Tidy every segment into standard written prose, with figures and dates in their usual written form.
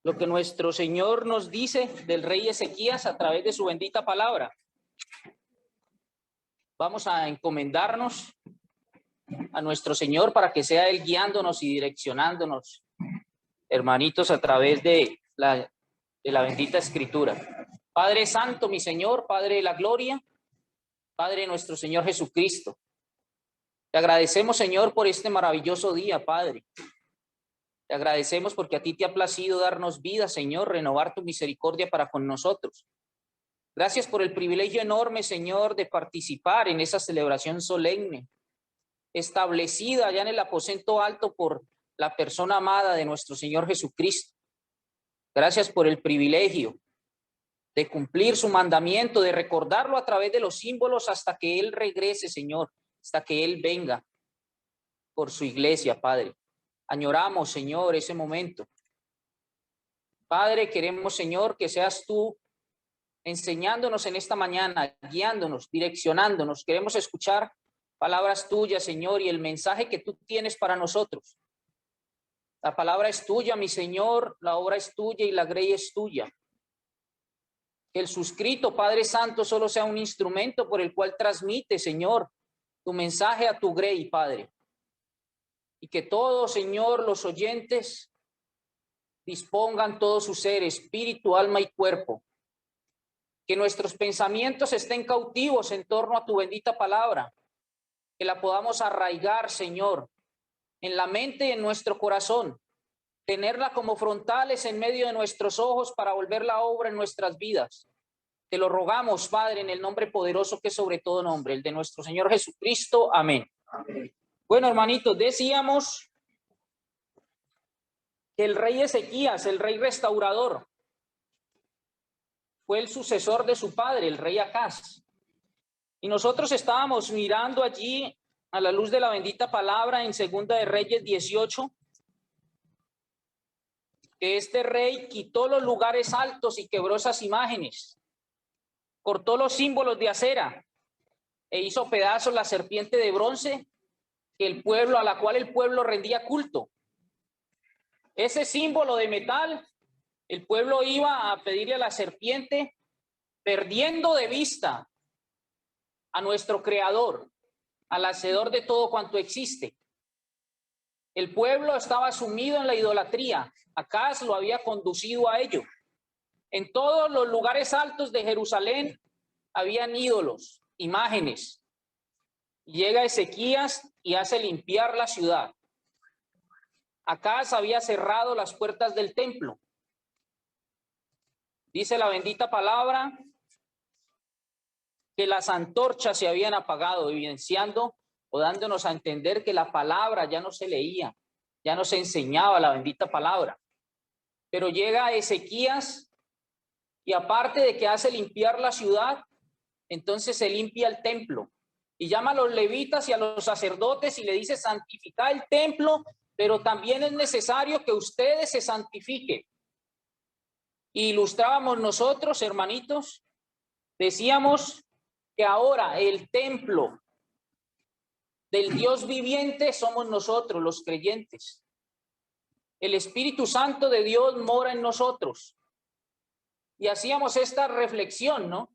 lo que nuestro Señor nos dice del rey Ezequías a través de su bendita palabra. Vamos a encomendarnos a nuestro Señor para que sea Él guiándonos y direccionándonos, hermanitos, a través de la bendita Escritura. Padre Santo, mi Señor, Padre de la gloria, Padre nuestro Señor Jesucristo, te agradecemos, Señor, por este maravilloso día, Padre. Te agradecemos porque a ti te ha placido darnos vida, Señor, renovar tu misericordia para con nosotros. Gracias por el privilegio enorme, Señor, de participar en esa celebración solemne, establecida allá en el aposento alto por la persona amada de nuestro Señor Jesucristo. Gracias por el privilegio de cumplir su mandamiento, de recordarlo a través de los símbolos hasta que Él regrese, Señor, hasta que Él venga por su iglesia, Padre. Añoramos, Señor, ese momento. Padre, queremos, Señor, que seas tú enseñándonos en esta mañana, guiándonos, direccionándonos. Queremos escuchar palabras tuyas, Señor, y el mensaje que tú tienes para nosotros. La palabra es tuya, mi Señor, la obra es tuya y la grey es tuya. Que el suscrito, Padre Santo, solo sea un instrumento por el cual transmite, Señor, tu mensaje a tu grey, Padre. Y que todos, Señor, los oyentes dispongan todo su ser, espíritu, alma y cuerpo. Que nuestros pensamientos estén cautivos en torno a tu bendita palabra. Que la podamos arraigar, Señor, en la mente y en nuestro corazón. Tenerla como frontales en medio de nuestros ojos para volver la obra en nuestras vidas. Te lo rogamos, Padre, en el nombre poderoso que es sobre todo nombre, el de nuestro Señor Jesucristo. Amén. Amén. Bueno, hermanitos, decíamos que el rey Ezequías, el rey restaurador, fue el sucesor de su padre, el rey Acaz. Y nosotros estábamos mirando allí a la luz de la bendita palabra en Segunda de Reyes 18, que este rey quitó los lugares altos y quebró esas imágenes, cortó los símbolos de acera e hizo pedazos la serpiente de bronce que el pueblo, a la cual el pueblo rendía culto. Ese símbolo de metal, el pueblo iba a pedirle a la serpiente, perdiendo de vista a nuestro creador, al hacedor de todo cuanto existe. El pueblo estaba sumido en la idolatría. Acaz lo había conducido a ello. En todos los lugares altos de Jerusalén habían ídolos, imágenes. Llega Ezequías y hace limpiar la ciudad. Acaz había cerrado las puertas del templo. Dice la bendita palabra que las antorchas se habían apagado, evidenciando o dándonos a entender que la palabra ya no se leía, ya no se enseñaba la bendita palabra. Pero llega Ezequías y aparte de que hace limpiar la ciudad, entonces se limpia el templo y llama a los levitas y a los sacerdotes y le dice: santificad el templo, pero también es necesario que ustedes se santifiquen. Y ilustrábamos nosotros, hermanitos, decíamos que ahora el templo del Dios viviente somos nosotros, los creyentes. El Espíritu Santo de Dios mora en nosotros. Y hacíamos esta reflexión, ¿no?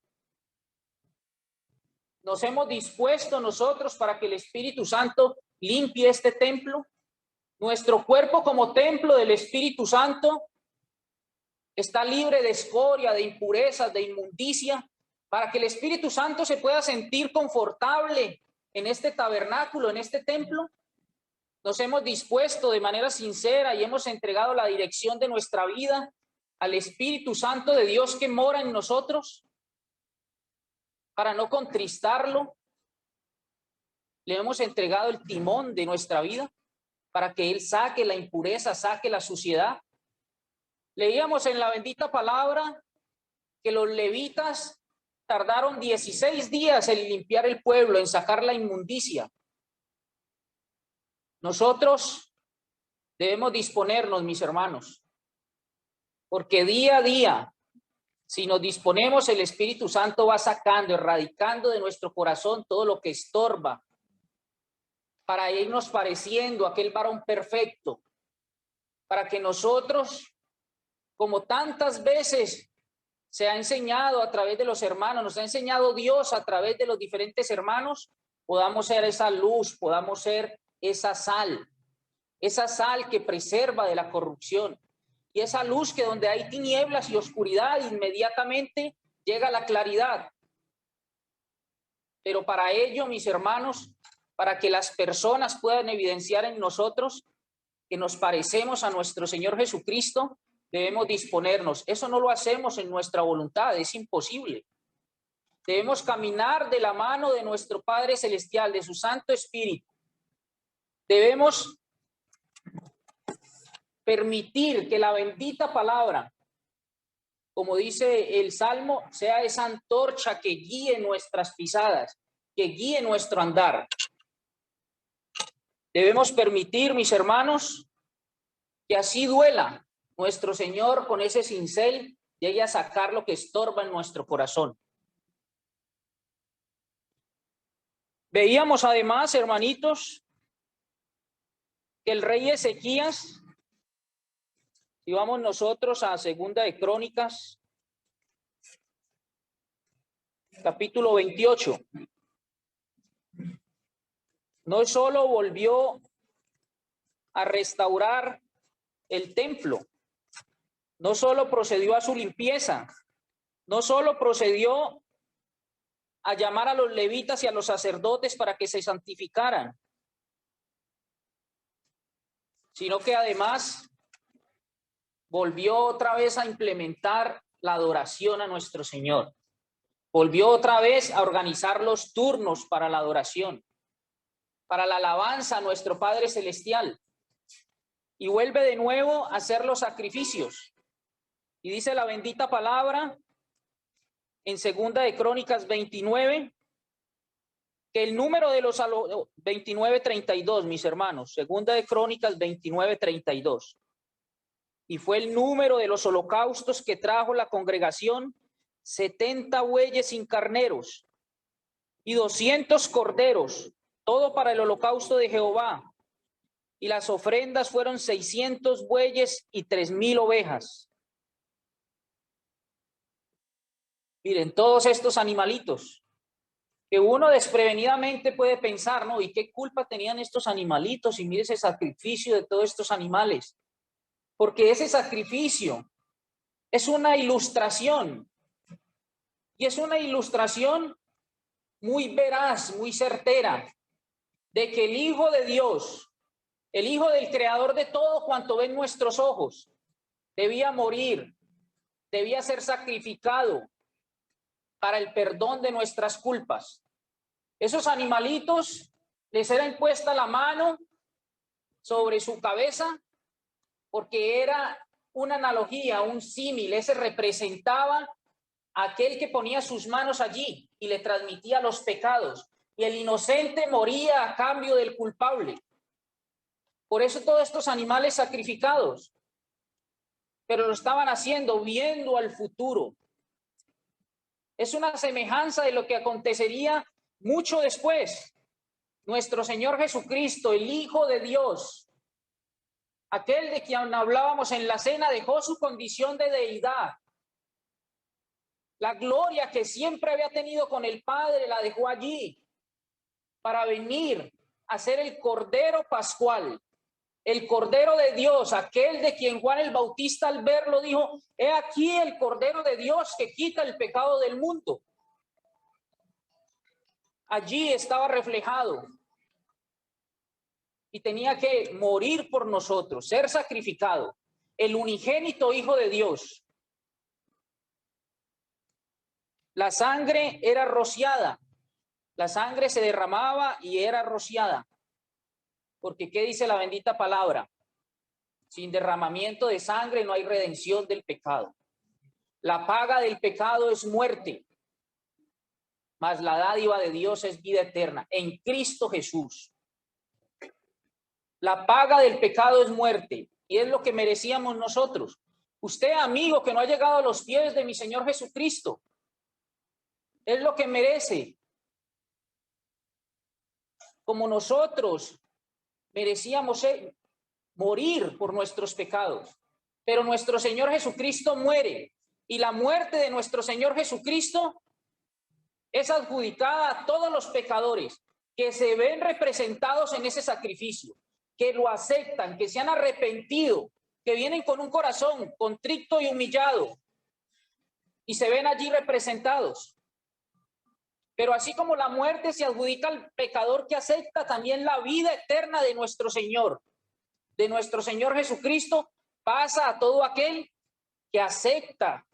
Nos hemos dispuesto nosotros para que el Espíritu Santo limpie este templo. Nuestro cuerpo como templo del Espíritu Santo está libre de escoria, de impurezas, de inmundicia, para que el Espíritu Santo se pueda sentir confortable en este tabernáculo, en este templo. Nos hemos dispuesto de manera sincera y hemos entregado la dirección de nuestra vida al Espíritu Santo de Dios que mora en nosotros, para no contristarlo. Le hemos entregado el timón de nuestra vida para que Él saque la impureza, saque la suciedad. Leíamos en la bendita palabra que los levitas tardaron 16 días en limpiar el pueblo, en sacar la inmundicia. Nosotros debemos disponernos, mis hermanos, porque día a día, si nos disponemos, el Espíritu Santo va sacando, erradicando de nuestro corazón todo lo que estorba, para irnos pareciendo a aquel varón perfecto, para que nosotros como tantas veces se ha enseñado a través de los hermanos, nos ha enseñado Dios a través de los diferentes hermanos, podamos ser esa luz, podamos ser esa sal que preserva de la corrupción, y esa luz que donde hay tinieblas y oscuridad, inmediatamente llega la claridad. Pero para ello, mis hermanos, para que las personas puedan evidenciar en nosotros que nos parecemos a nuestro Señor Jesucristo, debemos disponernos. Eso no lo hacemos en nuestra voluntad, es imposible. Debemos caminar de la mano de nuestro Padre Celestial, de su Santo Espíritu. Debemos permitir que la bendita palabra, como dice el Salmo, sea esa antorcha que guíe nuestras pisadas, que guíe nuestro andar. Debemos permitir, mis hermanos, que así duela nuestro Señor con ese cincel, llegue a sacar lo que estorba en nuestro corazón. Veíamos además, hermanitos, que el rey Ezequías, si vamos nosotros a Segunda de Crónicas, capítulo 28, no solo volvió a restaurar el templo, no solo procedió a su limpieza, no solo procedió a llamar a los levitas y a los sacerdotes para que se santificaran, sino que además volvió otra vez a implementar la adoración a nuestro Señor. Volvió otra vez a organizar los turnos para la adoración, para la alabanza a nuestro Padre Celestial. Y vuelve de nuevo a hacer los sacrificios. Y dice la bendita palabra en Segunda de Crónicas 29, que el número de los 29:32, mis hermanos, Segunda de Crónicas 29:32. Y fue el número de los holocaustos que trajo la congregación, 70 bueyes sin carneros y 200 corderos, todo para el holocausto de Jehová. Y las ofrendas fueron 600 bueyes y 3,000 ovejas. Miren, todos estos animalitos que uno desprevenidamente puede pensar, ¿no? ¿Y qué culpa tenían estos animalitos? Y mire ese sacrificio de todos estos animales. Porque ese sacrificio es una ilustración. Y es una ilustración muy veraz, muy certera, de que el Hijo de Dios, el Hijo del Creador de todo cuanto ven nuestros ojos, debía morir, debía ser sacrificado para el perdón de nuestras culpas. Esos animalitos les era impuesta la mano sobre su cabeza porque era una analogía, un símil. Ese representaba a aquel que ponía sus manos allí y le transmitía los pecados, y el inocente moría a cambio del culpable. Por eso todos estos animales sacrificados, pero lo estaban haciendo viendo al futuro. Es una semejanza de lo que acontecería mucho después. Nuestro Señor Jesucristo, el Hijo de Dios, aquel de quien hablábamos en la cena, dejó su condición de deidad. La gloria que siempre había tenido con el Padre la dejó allí para venir a ser el Cordero Pascual, el Cordero de Dios, aquel de quien Juan el Bautista al verlo dijo: he aquí el Cordero de Dios que quita el pecado del mundo. Allí estaba reflejado y tenía que morir por nosotros, ser sacrificado, el unigénito Hijo de Dios. La sangre era rociada, la sangre se derramaba y era rociada. Porque ¿qué dice la bendita palabra? Sin derramamiento de sangre no hay redención del pecado. La paga del pecado es muerte, mas la dádiva de Dios es vida eterna en Cristo Jesús. La paga del pecado es muerte, y es lo que merecíamos nosotros. Usted, amigo, que no ha llegado a los pies de mi Señor Jesucristo, es lo que merece. Como nosotros merecíamos morir por nuestros pecados. pero nuestro Señor Jesucristo muere, y la muerte de nuestro Señor Jesucristo es adjudicada a todos los pecadores que se ven representados en ese sacrificio, que lo aceptan, que se han arrepentido, que vienen con un corazón contrito y humillado y se ven allí representados. Pero así como la muerte se adjudica al pecador que acepta, también la vida eterna de nuestro Señor Jesucristo, pasa a todo aquel que acepta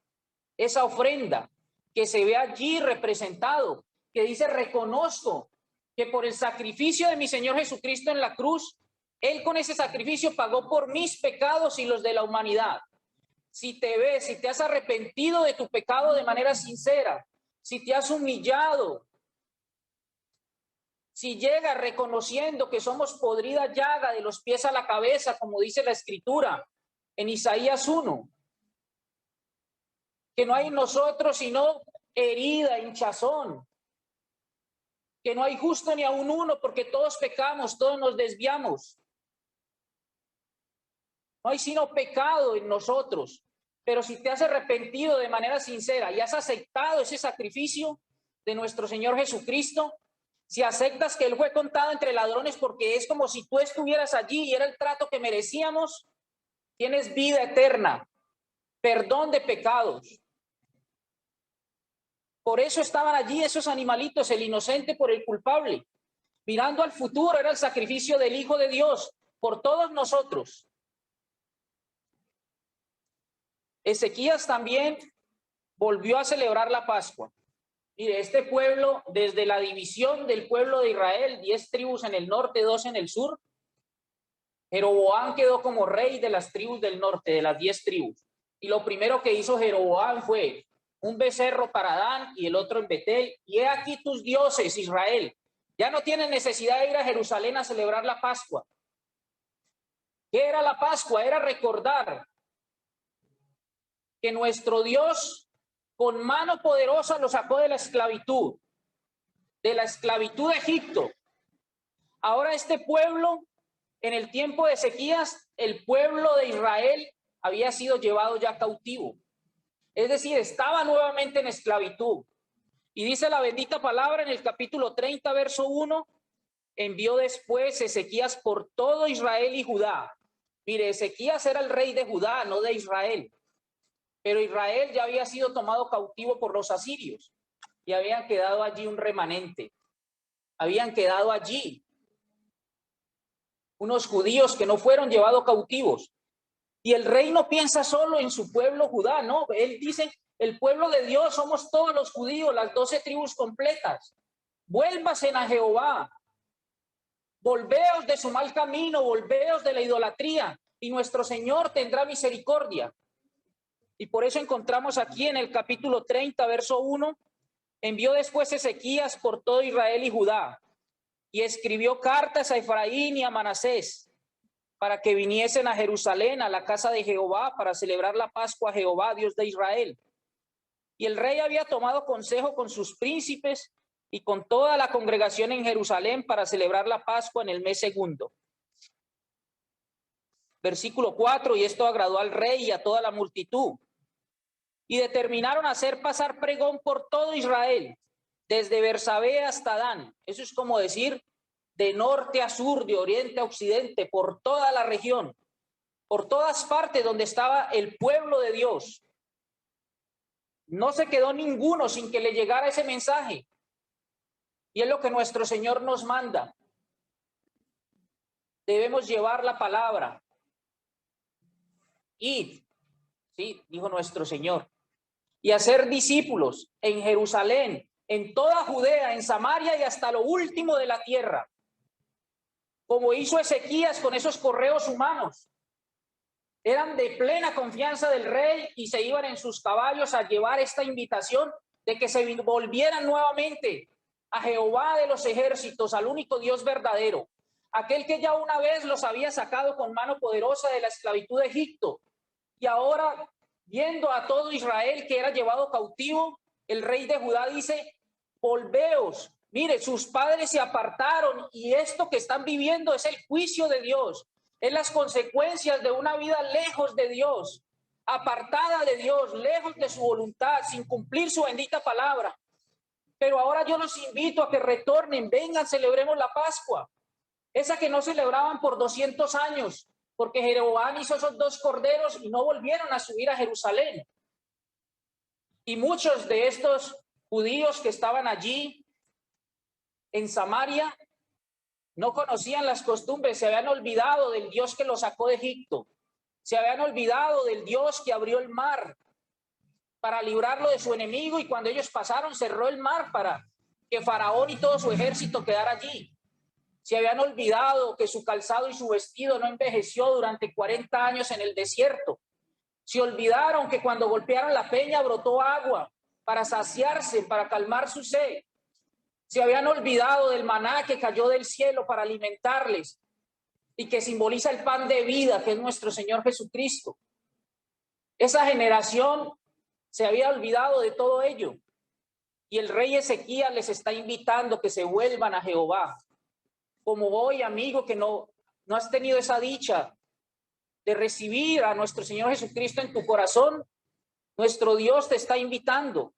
esa ofrenda, que se ve allí representado, que dice: reconozco que por el sacrificio de mi Señor Jesucristo en la cruz, Él con ese sacrificio pagó por mis pecados y los de la humanidad. Si te ves, si te has arrepentido de tu pecado de manera sincera, si te has humillado, si llegas reconociendo que somos podrida llaga de los pies a la cabeza, como dice la Escritura en Isaías 1, que no hay en nosotros sino herida, hinchazón, que no hay justo ni aun uno, porque todos pecamos, todos nos desviamos. No hay sino pecado en nosotros. Pero si te has arrepentido de manera sincera y has aceptado ese sacrificio de nuestro Señor Jesucristo, si aceptas que Él fue contado entre ladrones porque es como si tú estuvieras allí y era el trato que merecíamos, tienes vida eterna, perdón de pecados. Por eso estaban allí esos animalitos, el inocente por el culpable. Mirando al futuro, era el sacrificio del Hijo de Dios por todos nosotros. Ezequías también volvió a celebrar la Pascua. Mire, este pueblo, desde la división del pueblo de Israel, 10 tribus en el norte, 2 en el sur, Jeroboam quedó como rey de las tribus del norte, de las 10 tribus. Y lo primero que hizo Jeroboam fue un becerro para Dan y el otro en Betel. Y he aquí tus dioses, Israel. Ya no tienen necesidad de ir a Jerusalén a celebrar la Pascua. ¿Qué era la Pascua? Era recordar que nuestro Dios con mano poderosa lo sacó de la esclavitud de Egipto. Ahora este pueblo, en el tiempo de Ezequías, el pueblo de Israel había sido llevado ya cautivo. Es decir, estaba nuevamente en esclavitud. Y dice la bendita palabra en el capítulo 30, verso 1, envió después Ezequías por todo Israel y Judá. Mire, Ezequías era el rey de Judá, no de Israel. Pero Israel ya había sido tomado cautivo por los asirios y habían quedado allí un remanente. Habían quedado allí unos judíos que no fueron llevados cautivos. Y el rey no piensa solo en su pueblo Judá, no. Él dice: el pueblo de Dios somos todos los judíos, las 12 tribus completas. Vuélvasen a Jehová. Volveos de su mal camino, volveos de la idolatría, y nuestro Señor tendrá misericordia. Y por eso encontramos aquí en el capítulo 30, verso 1, envió después Ezequías por todo Israel y Judá, y escribió cartas a Efraín y a Manasés, para que viniesen a Jerusalén, a la casa de Jehová, para celebrar la Pascua a Jehová, Dios de Israel. Y el rey había tomado consejo con sus príncipes y con toda la congregación en Jerusalén para celebrar la Pascua en el mes segundo. Versículo 4, y esto agradó al rey y a toda la multitud. Y determinaron hacer pasar pregón por todo Israel, desde Bersabé hasta Dan. Eso es como decir, de norte a sur, de oriente a occidente, por toda la región, por todas partes donde estaba el pueblo de Dios. No se quedó ninguno sin que le llegara ese mensaje. Y es lo que nuestro Señor nos manda. Debemos llevar la palabra. Id, sí, dijo nuestro Señor, y hacer discípulos en Jerusalén, en toda Judea, en Samaria y hasta lo último de la tierra. Como hizo Ezequías con esos correos humanos. Eran de plena confianza del rey y se iban en sus caballos a llevar esta invitación de que se volvieran nuevamente a Jehová de los ejércitos, al único Dios verdadero, aquel que ya una vez los había sacado con mano poderosa de la esclavitud de Egipto. Y ahora, viendo a todo Israel que era llevado cautivo, el rey de Judá dice: volveos. Mire, sus padres se apartaron y esto que están viviendo es el juicio de Dios. Es las consecuencias de una vida lejos de Dios, apartada de Dios, lejos de su voluntad, sin cumplir su bendita palabra. Pero ahora yo los invito a que retornen, vengan, celebremos la Pascua, esa que no celebraban por 200 años, porque Jeroboam hizo esos 2 corderos y no volvieron a subir a Jerusalén. Y muchos de estos judíos que estaban allí en Samaria no conocían las costumbres, se habían olvidado del Dios que los sacó de Egipto, se habían olvidado del Dios que abrió el mar para librarlo de su enemigo, y cuando ellos pasaron cerró el mar para que Faraón y todo su ejército quedara allí. Se habían olvidado que su calzado y su vestido no envejeció durante 40 años en el desierto. Se olvidaron que cuando golpearon la peña brotó agua para saciarse, para calmar su sed. Se habían olvidado del maná que cayó del cielo para alimentarles y que simboliza el pan de vida, que es nuestro Señor Jesucristo. Esa generación se había olvidado de todo ello. Y el rey Ezequías les está invitando que se vuelvan a Jehová. Como hoy, amigo, que no has tenido esa dicha de recibir a nuestro Señor Jesucristo en tu corazón, nuestro Dios te está invitando.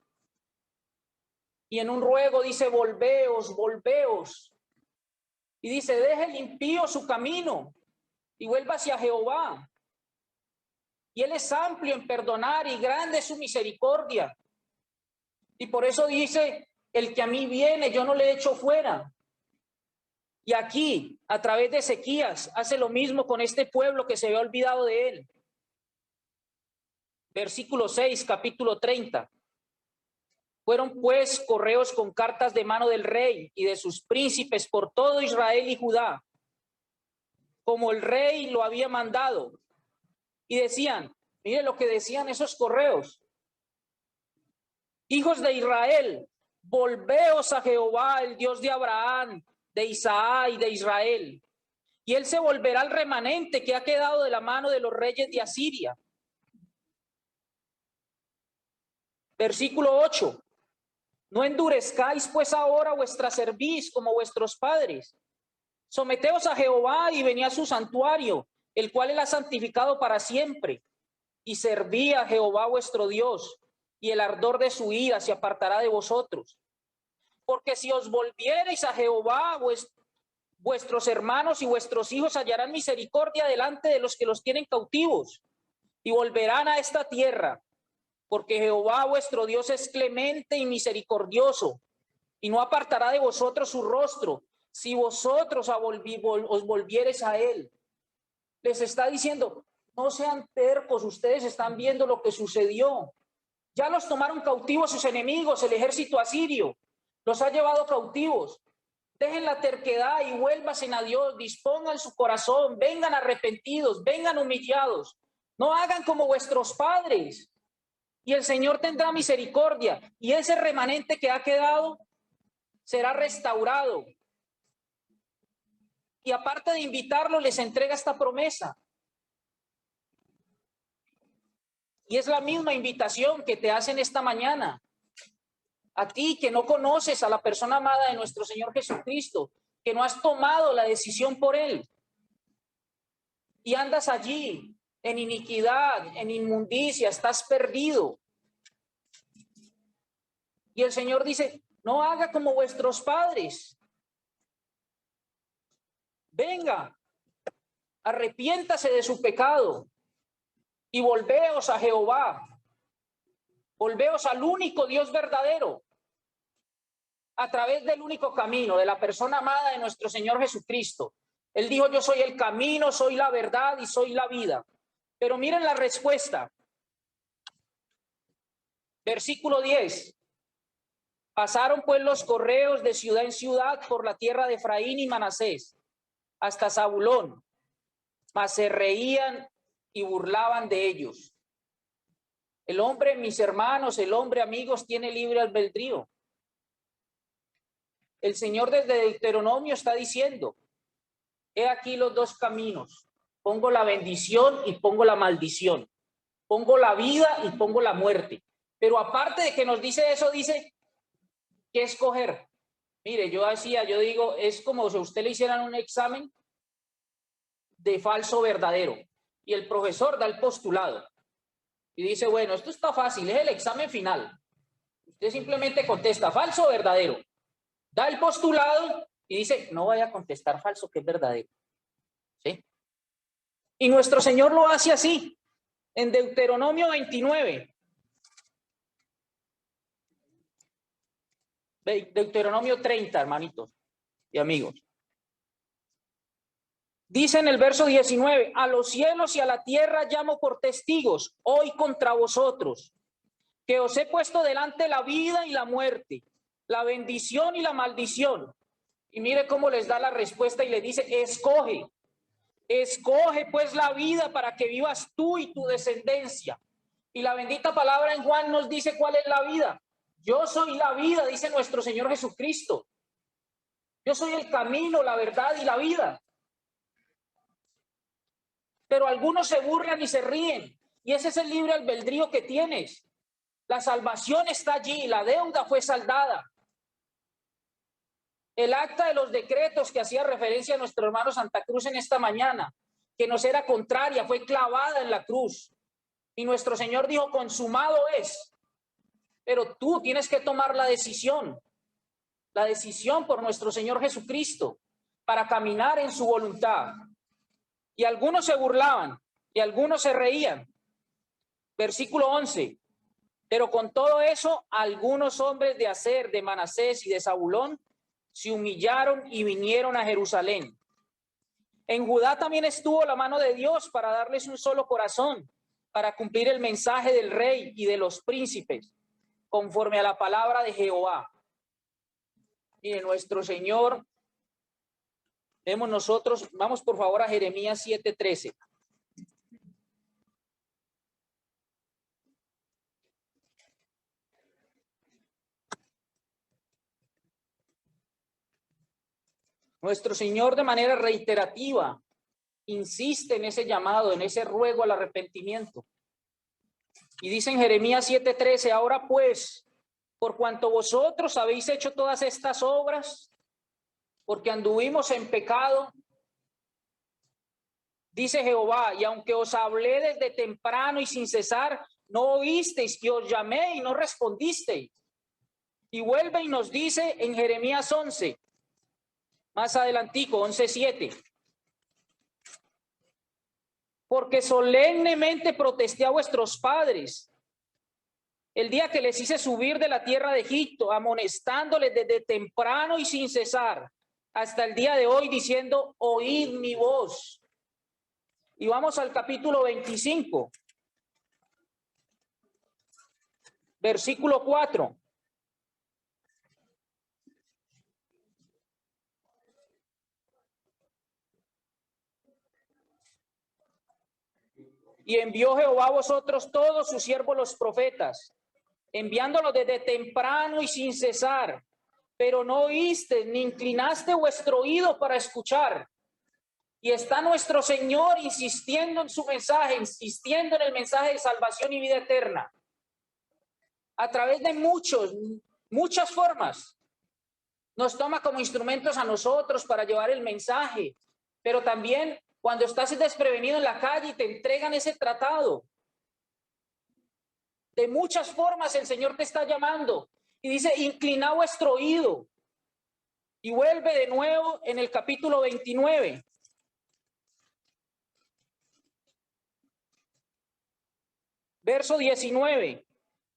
Y en un ruego dice, volveos, volveos. Y dice, deje el impío su camino y vuelva hacia Jehová. Y Él es amplio en perdonar y grande es su misericordia. Y por eso dice, el que a mí viene, yo no le echo fuera. Y aquí, a través de Ezequías, hace lo mismo con este pueblo que se había olvidado de Él. Versículo 6, capítulo 30. Fueron pues correos con cartas de mano del rey y de sus príncipes por todo Israel y Judá, como el rey lo había mandado. Y decían, mire lo que decían esos correos. Hijos de Israel, volveos a Jehová, el Dios de Abraham, de Isaac y de Israel. Y él se volverá al remanente que ha quedado de la mano de los reyes de Asiria. Versículo 8. No endurezcáis pues ahora vuestra cerviz como vuestros padres. Someteos a Jehová y venid a su santuario, el cual él ha santificado para siempre. Y serví a Jehová vuestro Dios, y el ardor de su ira se apartará de vosotros. Porque si os volviereis a Jehová, vuestros hermanos y vuestros hijos hallarán misericordia delante de los que los tienen cautivos, y volverán a esta tierra. Porque Jehová vuestro Dios es clemente y misericordioso, y no apartará de vosotros su rostro, si vosotros os volviereis a él. Les está diciendo, no sean tercos, ustedes están viendo lo que sucedió. Ya los tomaron cautivos sus enemigos, el ejército asirio, los ha llevado cautivos. Dejen la terquedad y vuélvanse a Dios, dispongan su corazón, vengan arrepentidos, vengan humillados. No hagan como vuestros padres. Y el Señor tendrá misericordia, y ese remanente que ha quedado será restaurado. Y aparte de invitarlo, les entrega esta promesa. Y es la misma invitación que te hacen esta mañana. A ti que no conoces a la persona amada de nuestro Señor Jesucristo, que no has tomado la decisión por Él. Y andas allí en iniquidad, en inmundicia, estás perdido. Y el Señor dice, no haga como vuestros padres. Venga, arrepiéntase de su pecado y volveos a Jehová. Volveos al único Dios verdadero, a través del único camino, de la persona amada de nuestro Señor Jesucristo. Él dijo, yo soy el camino, soy la verdad y soy la vida. Pero miren la respuesta. Versículo 10. Pasaron pues los correos de ciudad en ciudad por la tierra de Efraín y Manasés, hasta Zabulón, mas se reían y burlaban de ellos. El hombre, mis hermanos, el hombre, amigos, tiene libre albedrío. El Señor desde Deuteronomio está diciendo, he aquí los 2 caminos, pongo la bendición y pongo la maldición, pongo la vida y pongo la muerte. Pero aparte de que nos dice eso, dice, ¿qué escoger? Mire, yo digo, es como si a usted le hicieran un examen de falso verdadero. Y el profesor da el postulado. Y dice, bueno, esto está fácil, es el examen final. Usted simplemente contesta falso o verdadero. Da el postulado y dice, no vaya a contestar falso, que es verdadero. ¿Sí? Y nuestro Señor lo hace así, en Deuteronomio 29. Deuteronomio 30, hermanitos y amigos. Dice en el verso 19, a los cielos y a la tierra llamo por testigos hoy contra vosotros, que os he puesto delante la vida y la muerte, la bendición y la maldición. Y mire cómo les da la respuesta y le dice, escoge pues la vida para que vivas tú y tu descendencia. Y la bendita palabra en Juan nos dice cuál es la vida. Yo soy la vida, dice nuestro Señor Jesucristo. Yo soy el camino, la verdad y la vida. Pero algunos se burlan y se ríen. Y ese es el libre albedrío que tienes. La salvación está allí, la deuda fue saldada. El acta de los decretos que hacía referencia a nuestro hermano Santa Cruz en esta mañana, que nos era contraria, fue clavada en la cruz. Y nuestro Señor dijo, consumado es. Pero tú tienes que tomar la decisión por nuestro Señor Jesucristo, para caminar en su voluntad. Y algunos se burlaban y algunos se reían. Versículo 11. Pero con todo eso, algunos hombres de Aser, de Manasés y de Zabulón se humillaron y vinieron a Jerusalén. En Judá también estuvo la mano de Dios para darles un solo corazón, para cumplir el mensaje del rey y de los príncipes, conforme a la palabra de Jehová. Mire, nuestro Señor, vemos nosotros, vamos por favor a Jeremías 7:13. Nuestro Señor de manera reiterativa insiste en ese llamado, en ese ruego al arrepentimiento. Y dice en Jeremías 7:13, ahora pues, por cuanto vosotros habéis hecho todas estas obras, porque anduvimos en pecado, dice Jehová, y aunque os hablé desde temprano y sin cesar, no oísteis, y os llamé y no respondisteis. Y vuelve y nos dice en Jeremías 11, más adelantico, 11:7. Porque solemnemente protesté a vuestros padres el día que les hice subir de la tierra de Egipto, amonestándoles desde temprano y sin cesar, hasta el día de hoy, diciendo, oíd mi voz. Y vamos al capítulo 25, versículo 4. Y envió Jehová a vosotros todos sus siervos los profetas, enviándolos desde temprano y sin cesar, pero no oíste ni inclinaste vuestro oído para escuchar. Y está nuestro Señor insistiendo en su mensaje, insistiendo en el mensaje de salvación y vida eterna, a través de muchas formas. Nos toma como instrumentos a nosotros para llevar el mensaje, pero también cuando estás desprevenido en la calle y te entregan ese tratado. De muchas formas el Señor te está llamando y dice, inclina vuestro oído. Y vuelve de nuevo en el capítulo 29. Verso 19.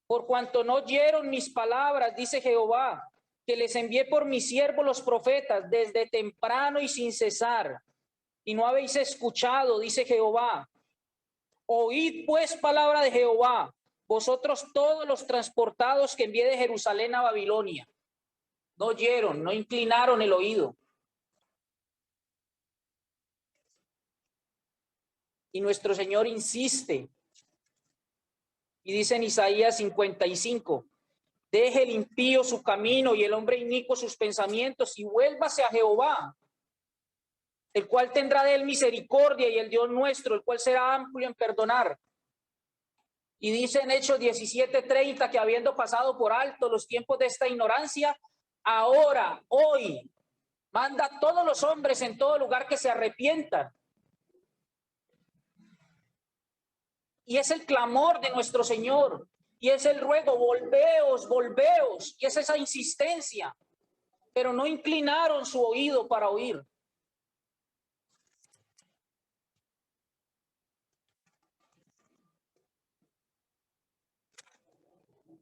Por cuanto no oyeron mis palabras, dice Jehová, que les envié por mis siervos los profetas desde temprano y sin cesar, y no habéis escuchado, dice Jehová. Oíd pues palabra de Jehová, vosotros todos los transportados que envié de Jerusalén a Babilonia. No oyeron, no inclinaron el oído. Y nuestro Señor insiste. Y dice en Isaías 55, deje el impío su camino y el hombre inicuo sus pensamientos y vuélvase a Jehová, el cual tendrá de él misericordia, y el Dios nuestro, el cual será amplio en perdonar. Y dice en Hechos 17:30 que habiendo pasado por alto los tiempos de esta ignorancia, ahora, hoy, manda a todos los hombres en todo lugar que se arrepientan Y es el clamor de nuestro Señor. Y es el ruego, volveos, volveos. Y es esa insistencia. Pero no inclinaron su oído para oír.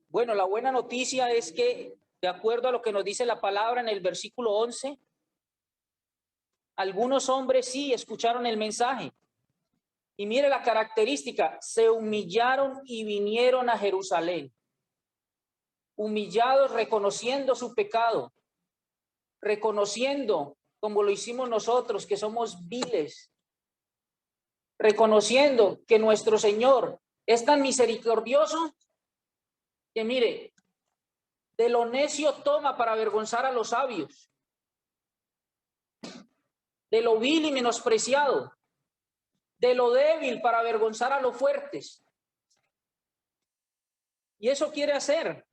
Bueno, la buena noticia es que, de acuerdo a lo que nos dice la palabra en el versículo 11, algunos hombres sí escucharon el mensaje. Y mire la característica, se humillaron y vinieron a Jerusalén. Humillados, reconociendo su pecado, reconociendo, como lo hicimos nosotros, que somos viles, reconociendo que nuestro Señor es tan misericordioso que mire, de lo necio toma para avergonzar a los sabios, de lo vil y menospreciado, de lo débil para avergonzar a los fuertes. Y eso quiere hacer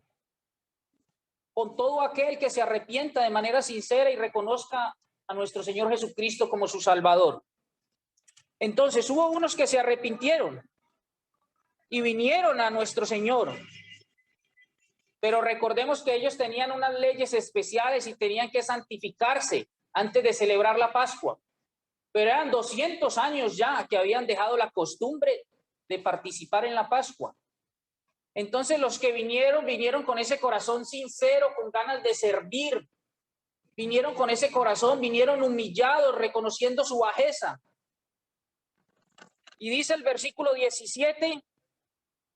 con todo aquel que se arrepienta de manera sincera y reconozca a nuestro Señor Jesucristo como su Salvador. Entonces hubo unos que se arrepintieron y vinieron a nuestro Señor. Pero recordemos que ellos tenían unas leyes especiales y tenían que santificarse antes de celebrar la Pascua. Pero eran 200 años ya que habían dejado la costumbre de participar en la Pascua. Entonces los que vinieron con ese corazón sincero, con ganas de servir. Vinieron con ese corazón, vinieron humillados, reconociendo su bajeza. Y dice el versículo 17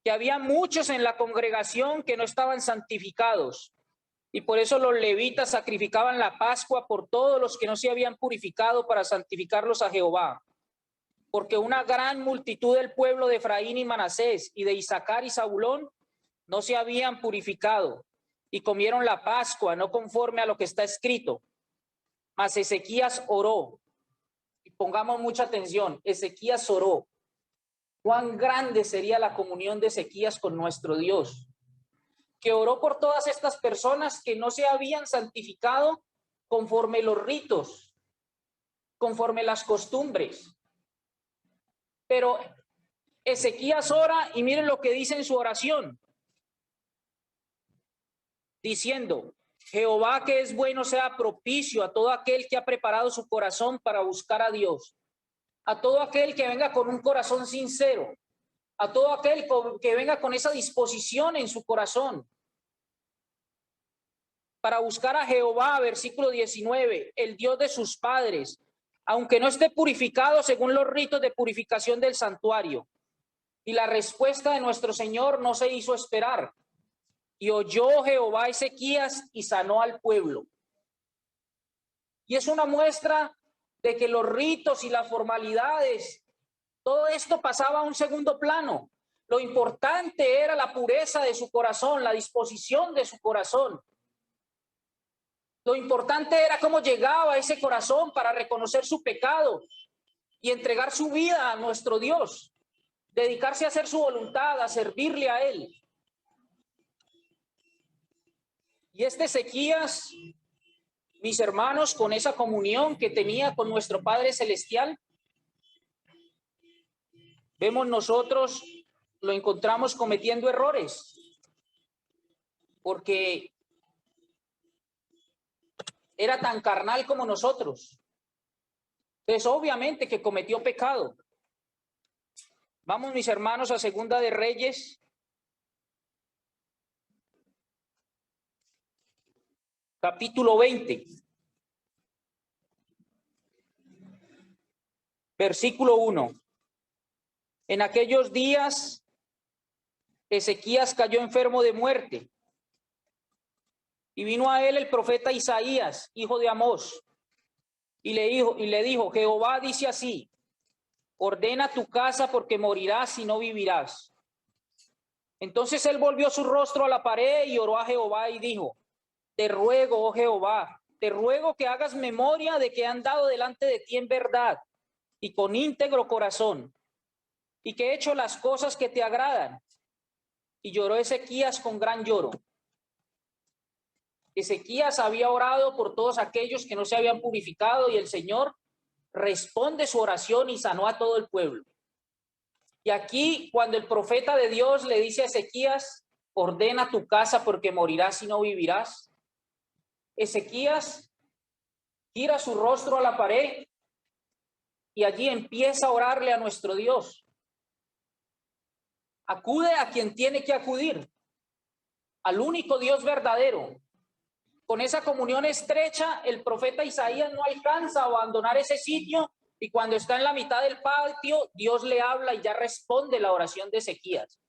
que había muchos en la congregación que no estaban santificados. Y por eso los levitas sacrificaban la Pascua por todos los que no se habían purificado para santificarlos a Jehová. Porque una gran multitud del pueblo de Efraín y Manasés y de Isaacar y Zabulón no se habían purificado y comieron la Pascua no conforme a lo que está escrito. Mas Ezequías oró. Y pongamos mucha atención, Ezequías oró. Cuán grande sería la comunión de Ezequías con nuestro Dios, que oró por todas estas personas que no se habían santificado conforme los ritos, conforme las costumbres. Pero Ezequías ora y miren lo que dice en su oración, diciendo: Jehová que es bueno sea propicio a todo aquel que ha preparado su corazón para buscar a Dios, a todo aquel que venga con un corazón sincero, a todo aquel que venga con esa disposición en su corazón para buscar a Jehová, versículo 19, el Dios de sus padres, aunque no esté purificado según los ritos de purificación del santuario. Y la respuesta de nuestro Señor no se hizo esperar. Y oyó Jehová a Ezequías y sanó al pueblo. Y es una muestra de que los ritos y las formalidades, todo esto pasaba a un segundo plano. Lo importante era la pureza de su corazón, la disposición de su corazón. Lo importante era cómo llegaba ese corazón para reconocer su pecado y entregar su vida a nuestro Dios, dedicarse a hacer su voluntad, a servirle a Él. Y este Ezequías, mis hermanos, con esa comunión que tenía con nuestro Padre Celestial, vemos nosotros, lo encontramos cometiendo errores, porque era tan carnal como nosotros. Entonces, obviamente que cometió pecado. Vamos, mis hermanos, a Segunda de Reyes, capítulo 20, versículo 1. En aquellos días, Ezequías cayó enfermo de muerte. Y vino a él el profeta Isaías, hijo de Amós, y le dijo, Jehová dice así: ordena tu casa porque morirás y no vivirás. Entonces él volvió su rostro a la pared y oró a Jehová y dijo: te ruego, oh Jehová, te ruego que hagas memoria de que he andado delante de ti en verdad y con íntegro corazón, y que he hecho las cosas que te agradan. Y lloró Ezequías con gran lloro. Ezequías había orado por todos aquellos que no se habían purificado y el Señor responde su oración y sanó a todo el pueblo. Y aquí, cuando el profeta de Dios le dice a Ezequías, ordena tu casa porque morirás y no vivirás, Ezequías gira su rostro a la pared y allí empieza a orarle a nuestro Dios. Acude a quien tiene que acudir, al único Dios verdadero. Con esa comunión estrecha, el profeta Isaías no alcanza a abandonar ese sitio, y cuando está en la mitad del patio, Dios le habla y ya responde la oración de Ezequías.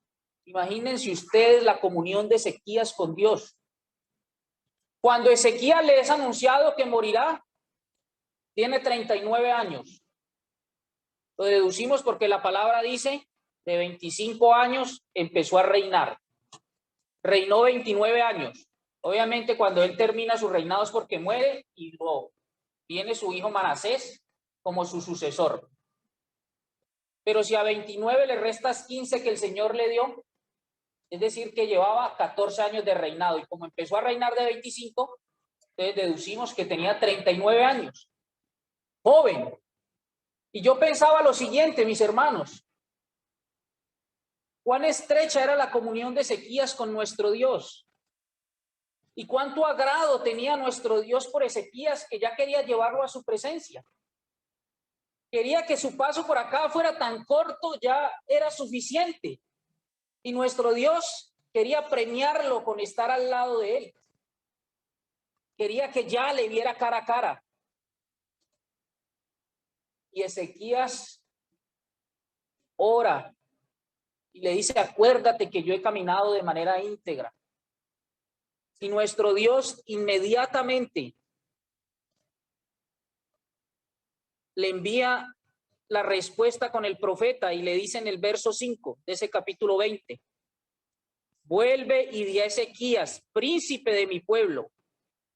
Imagínense ustedes la comunión de Ezequías con Dios. Cuando Ezequías le es anunciado que morirá, tiene 39 años. Lo deducimos porque la palabra dice, de 25 años empezó a reinar. Reinó 29 años. Obviamente cuando él termina su reinado es porque muere y luego viene su hijo Manasés como su sucesor. Pero si a 29 le restas 15 que el Señor le dio, es decir, que llevaba 14 años de reinado, y como empezó a reinar de 25, entonces deducimos que tenía 39 años. Joven. Y yo pensaba lo siguiente, mis hermanos, cuán estrecha era la comunión de Ezequías con nuestro Dios. Y cuánto agrado tenía nuestro Dios por Ezequías, que ya quería llevarlo a su presencia. Quería que su paso por acá fuera tan corto, ya era suficiente. Y nuestro Dios quería premiarlo con estar al lado de él. Quería que ya le viera cara a cara. Y Ezequías ora y le dice, acuérdate que yo he caminado de manera íntegra. Y nuestro Dios inmediatamente le envía la respuesta con el profeta y le dice en el verso 5 de ese capítulo 20, vuelve y di a Ezequías, príncipe de mi pueblo.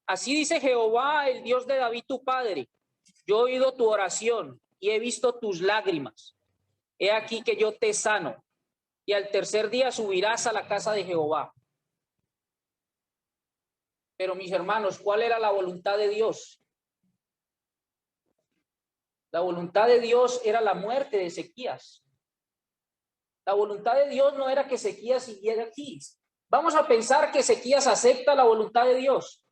Así dice Jehová, el Dios de David tu padre, yo he oído tu oración y he visto tus lágrimas. He aquí que yo te sano, y al tercer día subirás a la casa de Jehová. Pero mis hermanos, ¿cuál era la voluntad de Dios? La voluntad de Dios era la muerte de Ezequías. La voluntad de Dios no era que Ezequías siguiera aquí. Vamos a pensar que Ezequías acepta la voluntad de Dios.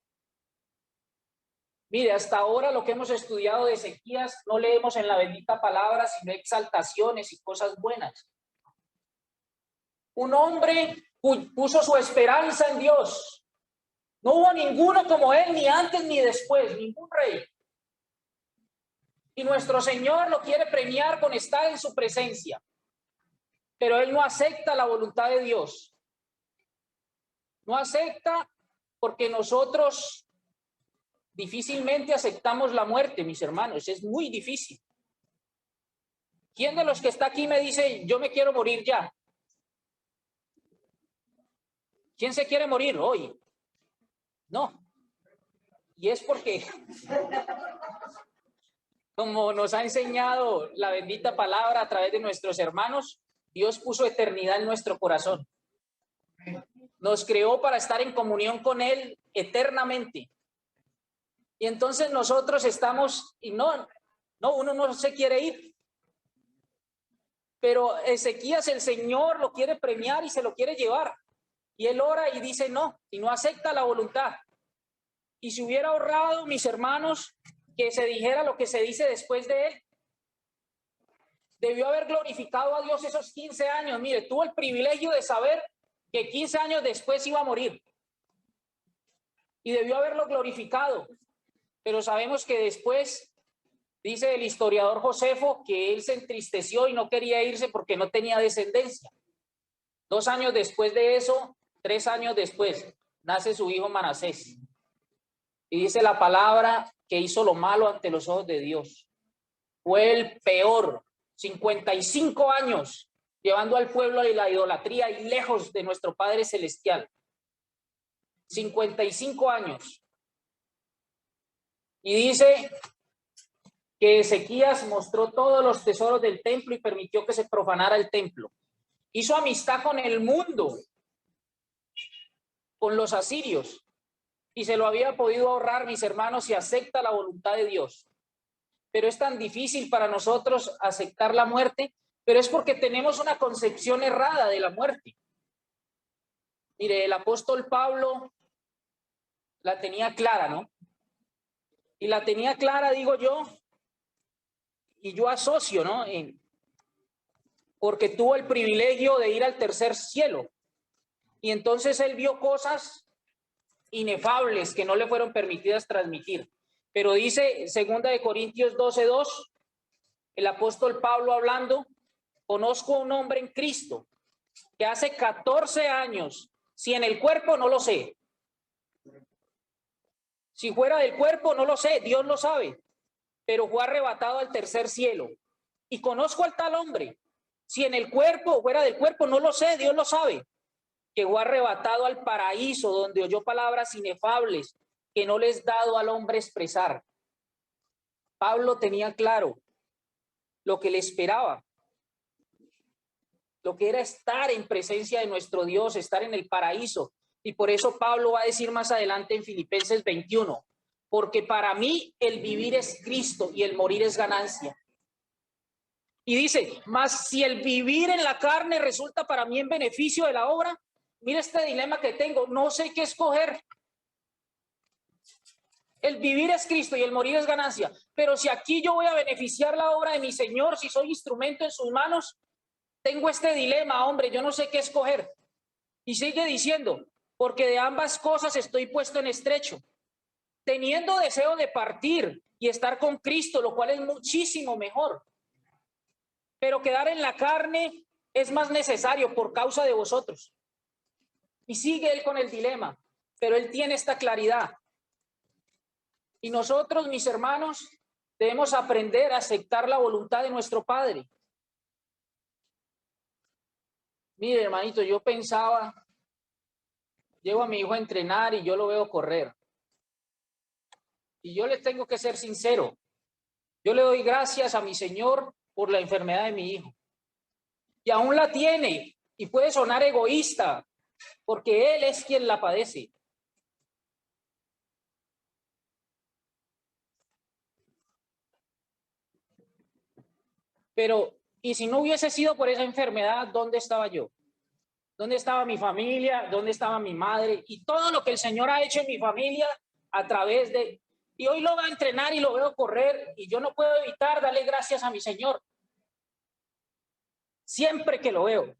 Mire, hasta ahora lo que hemos estudiado de Ezequías no leemos en la bendita palabra, sino exaltaciones y cosas buenas. Un hombre puso su esperanza en Dios. No hubo ninguno como él, ni antes ni después, ningún rey. Y nuestro Señor lo quiere premiar con estar en su presencia. Pero él no acepta la voluntad de Dios. No acepta porque nosotros difícilmente aceptamos la muerte, mis hermanos. Es muy difícil. ¿Quién de los que está aquí me dice, yo me quiero morir ya? ¿Quién se quiere morir hoy? No. Y es porque, como nos ha enseñado la bendita palabra a través de nuestros hermanos, Dios puso eternidad en nuestro corazón. Nos creó para estar en comunión con Él eternamente. Y entonces nosotros estamos, y no, uno no se quiere ir. Pero Ezequías, el Señor lo quiere premiar y se lo quiere llevar. Y él ora y dice no, y no acepta la voluntad. Y si hubiera ahorrado, mis hermanos, que se dijera lo que se dice después de él, debió haber glorificado a Dios esos 15 años. Mire, tuvo el privilegio de saber que 15 años después iba a morir. Y debió haberlo glorificado. Pero sabemos que después, dice el historiador Josefo, que él se entristeció y no quería irse porque no tenía descendencia. 2 años después de eso, 3 años después, nace su hijo Manasés. Y dice la palabra que hizo lo malo ante los ojos de Dios. Fue el peor, 55 años, llevando al pueblo a la idolatría y lejos de nuestro Padre Celestial. 55 años. Y dice que Ezequías mostró todos los tesoros del templo y permitió que se profanara el templo. Hizo amistad con el mundo, con los asirios, y se lo había podido ahorrar, mis hermanos, si acepta la voluntad de Dios. Pero es tan difícil para nosotros aceptar la muerte pero es porque tenemos una concepción errada de la muerte. Mire, el apóstol Pablo la tenía clara, ¿no? Y la tenía clara, digo yo, y yo asocio, ¿no? Porque tuvo el privilegio de ir al tercer cielo. Y entonces él vio cosas inefables que no le fueron permitidas transmitir. Pero dice 2 Corintios 12:2, el apóstol Pablo hablando, conozco a un hombre en Cristo que hace 14 años, si en el cuerpo no lo sé, si fuera del cuerpo no lo sé, Dios lo sabe, pero fue arrebatado al tercer cielo. Y conozco al tal hombre, si en el cuerpo o fuera del cuerpo no lo sé, Dios lo sabe, que fue arrebatado al paraíso, donde oyó palabras inefables que no les dado al hombre expresar. Pablo tenía claro lo que le esperaba, lo que era estar en presencia de nuestro Dios, estar en el paraíso. Y por eso Pablo va a decir más adelante en Filipenses 21, porque para mí el vivir es Cristo y el morir es ganancia. Y dice, mas si el vivir en la carne resulta para mí en beneficio de la obra, mira este dilema que tengo, no sé qué escoger. El vivir es Cristo y el morir es ganancia, pero si aquí yo voy a beneficiar la obra de mi Señor, si soy instrumento en sus manos, tengo este dilema, hombre, yo no sé qué escoger. Y sigue diciendo, porque de ambas cosas estoy puesto en estrecho, teniendo deseo de partir y estar con Cristo, lo cual es muchísimo mejor. Pero quedar en la carne es más necesario por causa de vosotros. Y sigue él con el dilema, pero él tiene esta claridad. Y nosotros, mis hermanos, debemos aprender a aceptar la voluntad de nuestro Padre. Mire, hermanito, yo pensaba, llevo a mi hijo a entrenar y yo lo veo correr. Y yo les tengo que ser sincero. Yo le doy gracias a mi Señor por la enfermedad de mi hijo. Y aún la tiene. Y puede sonar egoísta, porque Él es quien la padece. Pero, y si no hubiese sido por esa enfermedad, ¿dónde estaba yo? ¿Dónde estaba mi familia? ¿Dónde estaba mi madre? Y todo lo que el Señor ha hecho en mi familia a través de... Y hoy lo va a entrenar y lo veo correr y yo no puedo evitar darle gracias a mi Señor. Siempre que lo veo.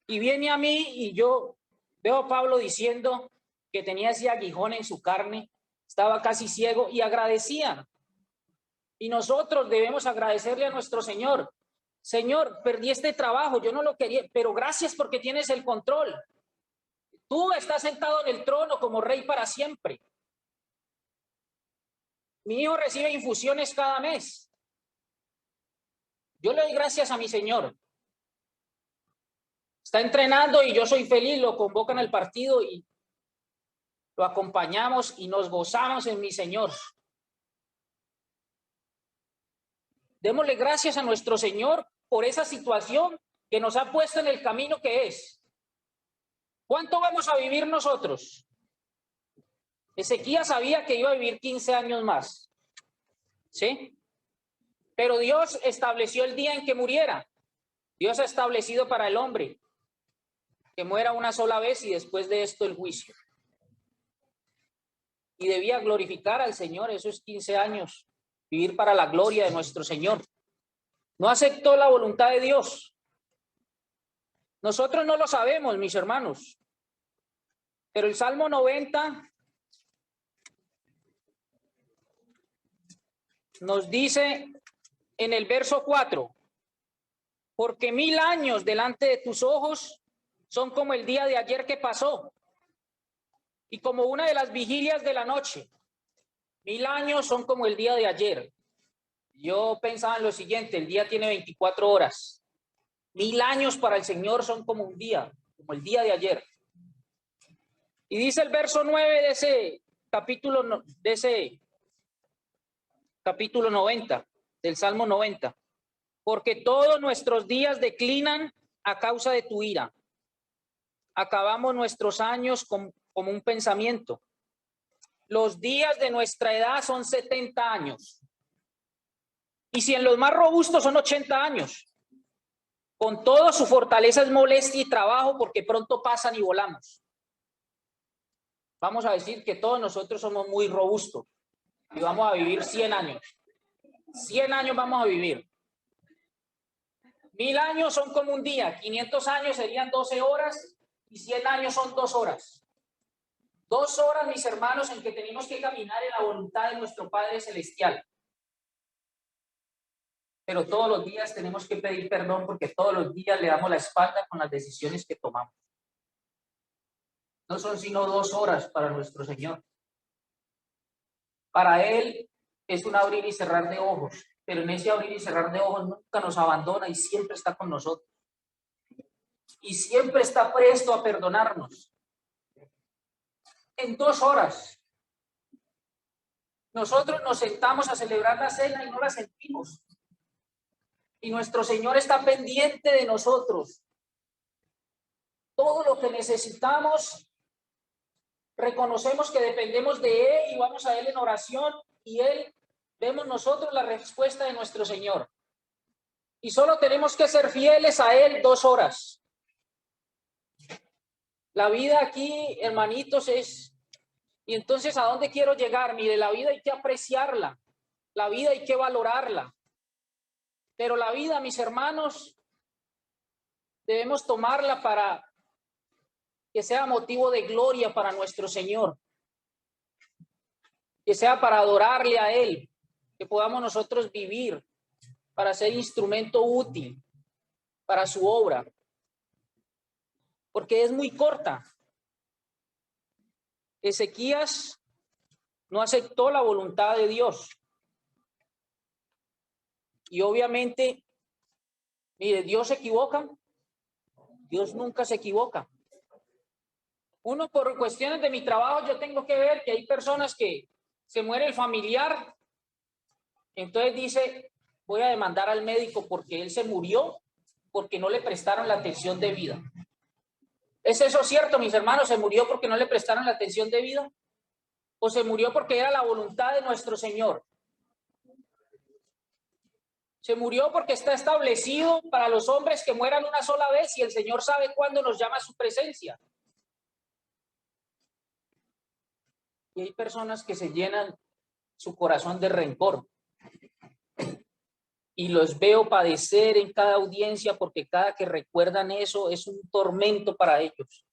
Y viene a mí y yo veo a Pablo diciendo que tenía ese aguijón en su carne, estaba casi ciego y agradecía. Y nosotros debemos agradecerle a nuestro Señor. Señor, perdí este trabajo, yo no lo quería, pero gracias porque tienes el control. Tú estás sentado en el trono como rey para siempre. Mi hijo recibe infusiones cada mes. Yo le doy gracias a mi Señor. Está entrenando y yo soy feliz, lo convocan al partido y lo acompañamos y nos gozamos en mi Señor. Démosle gracias a nuestro Señor por esa situación que nos ha puesto en el camino que es. ¿Cuánto vamos a vivir nosotros? Ezequías sabía que iba a vivir 15 años más. ¿Sí? Pero Dios estableció el día en que muriera. Dios ha establecido para el hombre que muera una sola vez y después de esto el juicio. Y debía glorificar al Señor esos 15 años, vivir para la gloria de nuestro Señor. No aceptó la voluntad de Dios. Nosotros no lo sabemos, mis hermanos, pero el Salmo 90 nos dice en el verso 4, porque 1000 años delante de tus ojos son como el día de ayer que pasó y como una de las vigilias de la noche. 1000 años son como el día de ayer. Yo pensaba en lo siguiente, el día tiene 24 horas. 1000 años para el Señor son como un día, como el día de ayer. Y dice el verso 9 de ese capítulo 90, del Salmo 90, porque todos nuestros días declinan a causa de tu ira. Acabamos nuestros años como un pensamiento. Los días de nuestra edad son 70 años. Y si en los más robustos son 80 años. Con todo, su fortaleza es molestia y trabajo porque pronto pasan y volamos. Vamos a decir que todos nosotros somos muy robustos y vamos a vivir 100 años. 100 años vamos a vivir. 1000 años son como un día, 500 años serían 12 horas y 100 años son 2 horas. 2 horas, mis hermanos, en que tenemos que caminar en la voluntad de nuestro Padre Celestial. Pero todos los días tenemos que pedir perdón porque todos los días le damos la espalda con las decisiones que tomamos. No son sino 2 horas para nuestro Señor. Para Él es un abrir y cerrar de ojos, pero en ese abrir y cerrar de ojos nunca nos abandona y siempre está con nosotros. Y siempre está presto a perdonarnos. En 2 horas, nosotros nos sentamos a celebrar la cena y no la sentimos. Y nuestro Señor está pendiente de nosotros. Todo lo que necesitamos, reconocemos que dependemos de Él y vamos a Él en oración y Él, vemos nosotros la respuesta de nuestro Señor. Y solo tenemos que ser fieles a Él 2 horas. La vida aquí, hermanitos, es... Y entonces, ¿a dónde quiero llegar? Mire, la vida hay que apreciarla. La vida hay que valorarla. Pero la vida, mis hermanos, debemos tomarla para que sea motivo de gloria para nuestro Señor. Que sea para adorarle a Él. Que podamos nosotros vivir para ser instrumento útil para su obra. Porque es muy corta. Ezequías no aceptó la voluntad de Dios. Y obviamente, mire, ¿Dios se equivoca? Dios nunca se equivoca. Uno, por cuestiones de mi trabajo, yo tengo que ver que hay personas que se muere el familiar. Entonces dice, voy a demandar al médico porque él se murió, porque no le prestaron la atención debida. ¿Es eso cierto, mis hermanos? ¿Se murió porque no le prestaron la atención debida? ¿O se murió porque era la voluntad de nuestro Señor? Se murió porque está establecido para los hombres que mueran una sola vez y el Señor sabe cuándo nos llama a su presencia. Y hay personas que se llenan su corazón de rencor. Y los veo padecer en cada audiencia porque cada que recuerdan eso es un tormento para ellos.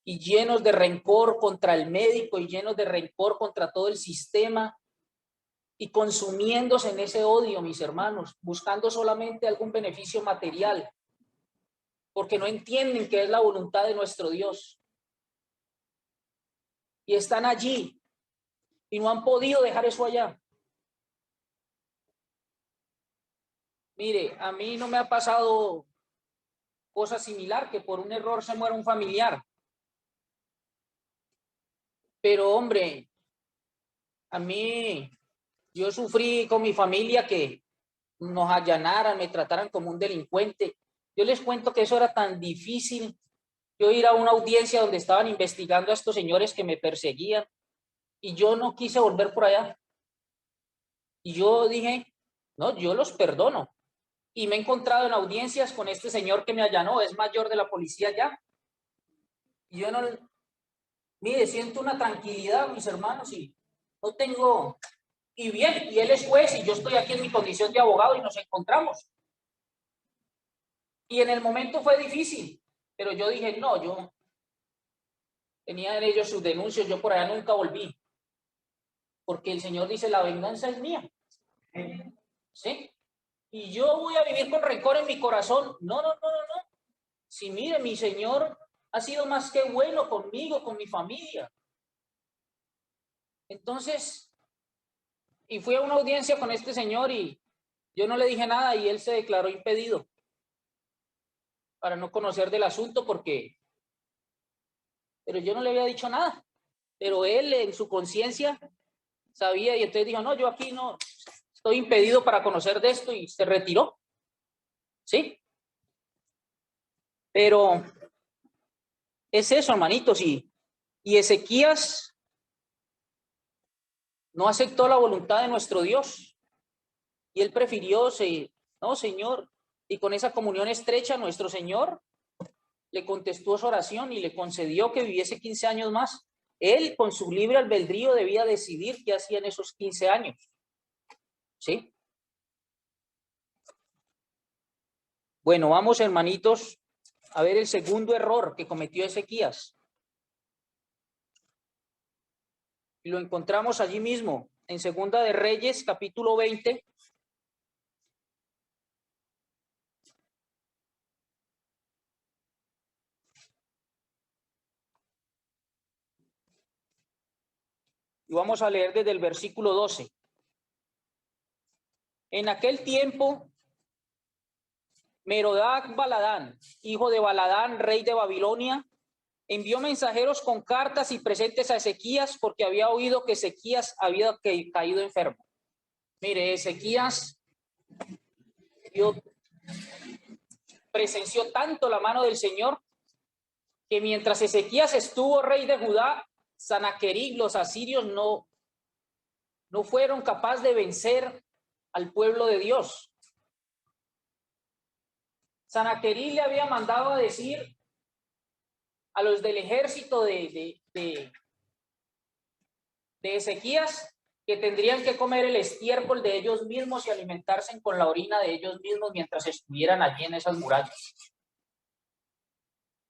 Y llenos de rencor contra el médico y llenos de rencor contra todo el sistema y consumiéndose en ese odio, mis hermanos, buscando solamente algún beneficio material, porque no entienden que es la voluntad de nuestro Dios. Y están allí y no han podido dejar eso allá. Mire, a mí no me ha pasado cosa similar, que por un error se muera un familiar. Pero, hombre, a mí, yo sufrí con mi familia que nos allanaran, me trataran como un delincuente. Yo les cuento que eso era tan difícil. Yo ir a una audiencia donde estaban investigando a estos señores que me perseguían y yo no quise volver por allá. Y yo dije, no, yo los perdono. Y me he encontrado en audiencias con este señor que me allanó, es mayor de la policía ya. Y yo no, mire, siento una tranquilidad, mis hermanos, y no tengo, y bien, y él es juez y yo estoy aquí en mi condición de abogado y nos encontramos. Y en el momento fue difícil, pero yo dije, no, yo tenía en ellos sus denuncias, yo por allá nunca volví. Porque el Señor dice, la venganza es mía. ¿Sí? Y yo voy a vivir con rencor en mi corazón. No, no, no, no, no. Si mire, mi Señor ha sido más que bueno conmigo, con mi familia. Entonces, y fui a una audiencia con este señor y yo no le dije nada y él se declaró impedido para no conocer del asunto pero yo no le había dicho nada. Pero él en su conciencia sabía y entonces dijo, no, yo aquí no estoy impedido para conocer de esto y se retiró. ¿Sí? Pero es eso, hermanitos, y Ezequías no aceptó la voluntad de nuestro Dios y él prefirió, no, Señor, Y con esa comunión estrecha, nuestro Señor le contestó su oración y le concedió que viviese 15 años más. Él, con su libre albedrío, debía decidir qué hacía en esos 15 años. ¿Sí? Bueno, vamos, hermanitos, a ver el segundo error que cometió Ezequías. Y lo encontramos allí mismo, en Segunda de Reyes, capítulo 20. Y vamos a leer desde el versículo 12. En aquel tiempo, Merodach Baladán, hijo de Baladán, rey de Babilonia, envió mensajeros con cartas y presentes a Ezequías porque había oído que Ezequías había caído enfermo. Mire, Ezequías presenció tanto la mano del Señor que mientras Ezequías estuvo rey de Judá, Sanaquerib, los asirios no fueron capaces de vencer al pueblo de Dios. Sanaquerib le había mandado a decir a los del ejército de Ezequías que tendrían que comer el estiércol de ellos mismos y alimentarse con la orina de ellos mismos mientras estuvieran allí en esas murallas.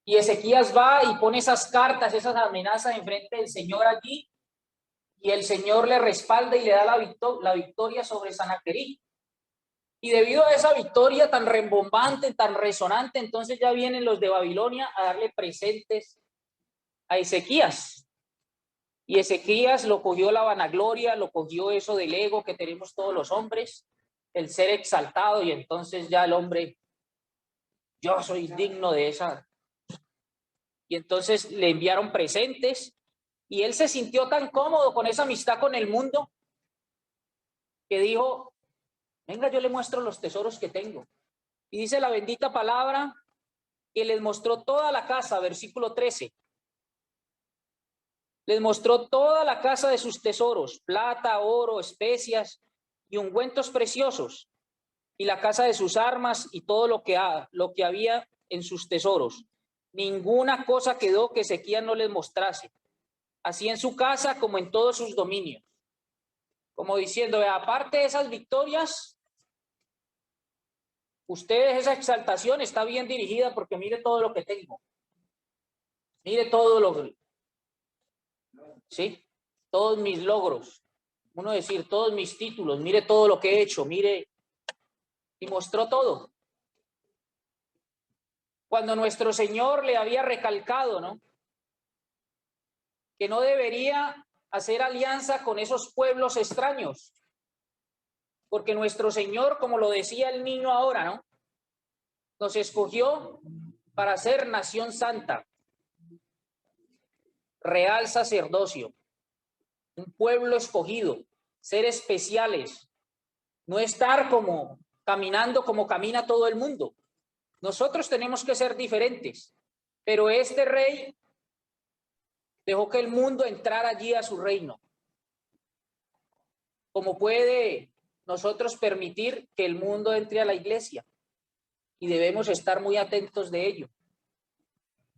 Y Ezequías va y pone esas cartas, esas amenazas enfrente del Señor allí, y el Señor le respalda y le da la victoria sobre Sanaquerib. Y debido a esa victoria tan rembombante, tan resonante, entonces ya vienen los de Babilonia a darle presentes a Ezequías. Y Ezequías lo cogió la vanagloria, lo cogió eso del ego que tenemos todos los hombres, el ser exaltado, y entonces ya el hombre, yo soy digno de esa. Y entonces le enviaron presentes y él se sintió tan cómodo con esa amistad con el mundo que dijo, venga, yo le muestro los tesoros que tengo. Y dice la bendita palabra que les mostró toda la casa, versículo 13. Les mostró toda la casa de sus tesoros, plata, oro, especias y ungüentos preciosos, y la casa de sus armas y todo lo que había en sus tesoros. Ninguna cosa quedó que Ezequías no les mostrase, así en su casa como en todos sus dominios. Como diciendo, aparte de esas victorias, ustedes, esa exaltación está bien dirigida porque mire todo lo que tengo. Mire todo lo que... ¿Sí? Todos mis logros. Uno decir, todos mis títulos, mire todo lo que he hecho, mire. Y mostró todo. Cuando nuestro Señor le había recalcado, ¿no? Que no debería hacer alianza con esos pueblos extraños. Porque nuestro Señor, como lo decía el niño ahora, ¿no? Nos escogió para ser nación santa, real sacerdocio, un pueblo escogido, ser especiales, no estar como caminando como camina todo el mundo. Nosotros tenemos que ser diferentes, pero este rey dejó que el mundo entrara allí a su reino. ¿Cómo puede nosotros permitir que el mundo entre a la iglesia? Y debemos estar muy atentos de ello.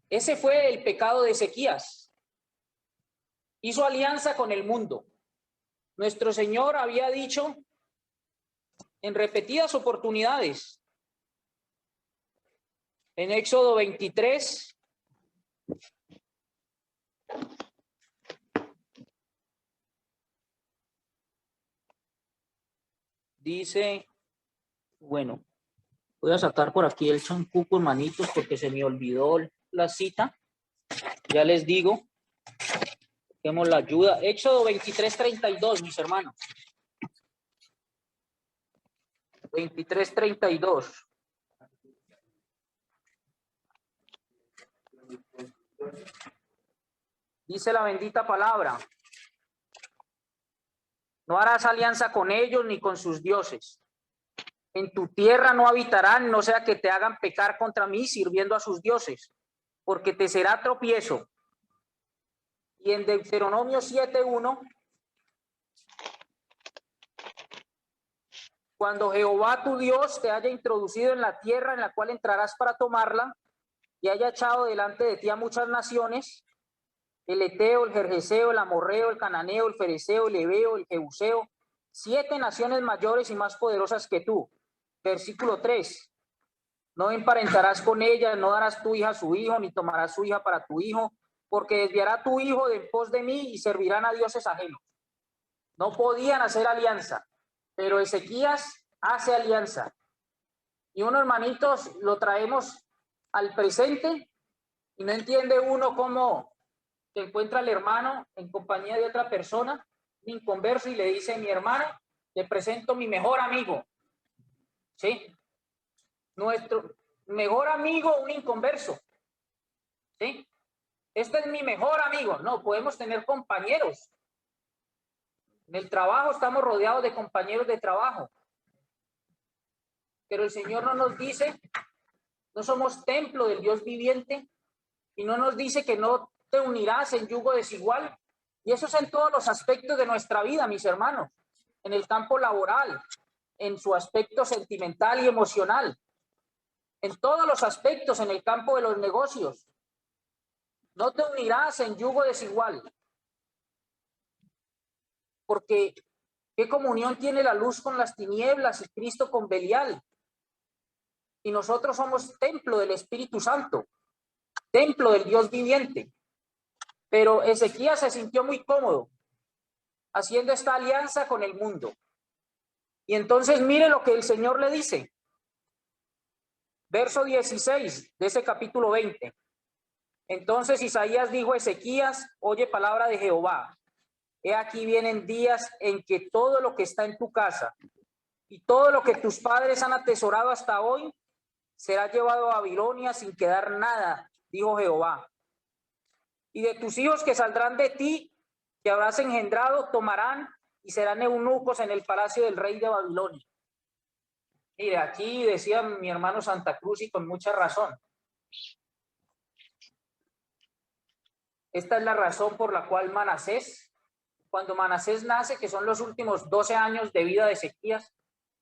Ese fue el pecado de Ezequías. Hizo alianza con el mundo. Nuestro Señor había dicho en repetidas oportunidades, en Éxodo 23, dice, bueno, voy a sacar por aquí el chancuco, hermanitos, porque se me olvidó la cita. Ya les digo, tenemos la ayuda. Éxodo 23:32, mis hermanos. 23:32. Dice la bendita palabra. No harás alianza con ellos ni con sus dioses. En tu tierra no habitarán, no sea que te hagan pecar contra mí sirviendo a sus dioses, porque te será tropiezo. Y en Deuteronomio 7:1, cuando Jehová tu Dios te haya introducido en la tierra en la cual entrarás para tomarla, y haya echado delante de ti a muchas naciones, el Eteo, el Gergeseo, el Amorreo, el Cananeo, el Fereceo, el Heveo, el Jebuseo, 7 naciones mayores y más poderosas que tú. Versículo 3. No emparentarás con ellas, no darás tu hija a su hijo, ni tomarás su hija para tu hijo, porque desviará tu hijo de en pos de mí y servirán a dioses ajenos. No podían hacer alianza, pero Ezequías hace alianza. Y uno, hermanitos, lo traemos al presente y no entiende uno cómo se encuentra el hermano en compañía de otra persona, un inconverso, y le dice: mi hermano, le presento mi mejor amigo. ¿Sí? Nuestro mejor amigo, un inconverso. ¿Sí? Este es mi mejor amigo. No, podemos tener compañeros. En el trabajo estamos rodeados de compañeros de trabajo. Pero el Señor no nos dice, no somos templo del Dios viviente, y no nos dice que no te unirás en yugo desigual. Y eso es en todos los aspectos de nuestra vida, mis hermanos. En el campo laboral, en su aspecto sentimental y emocional, en todos los aspectos, en el campo de los negocios. No te unirás en yugo desigual. Porque ¿qué comunión tiene la luz con las tinieblas y Cristo con Belial? Y nosotros somos templo del Espíritu Santo, templo del Dios viviente. Pero Ezequías se sintió muy cómodo haciendo esta alianza con el mundo. Y entonces mire lo que el Señor le dice. Verso 16 de ese capítulo 20. Entonces Isaías dijo a Ezequías: oye palabra de Jehová. He aquí vienen días en que todo lo que está en tu casa y todo lo que tus padres han atesorado hasta hoy será llevado a Babilonia sin quedar nada, dijo Jehová. Y de tus hijos que saldrán de ti, que habrás engendrado, tomarán y serán eunucos en el palacio del rey de Babilonia. Mire, aquí decía mi hermano Santa Cruz, y con mucha razón. Esta es la razón por la cual Manasés, cuando Manasés nace, que son los últimos 12 años de vida de Ezequías,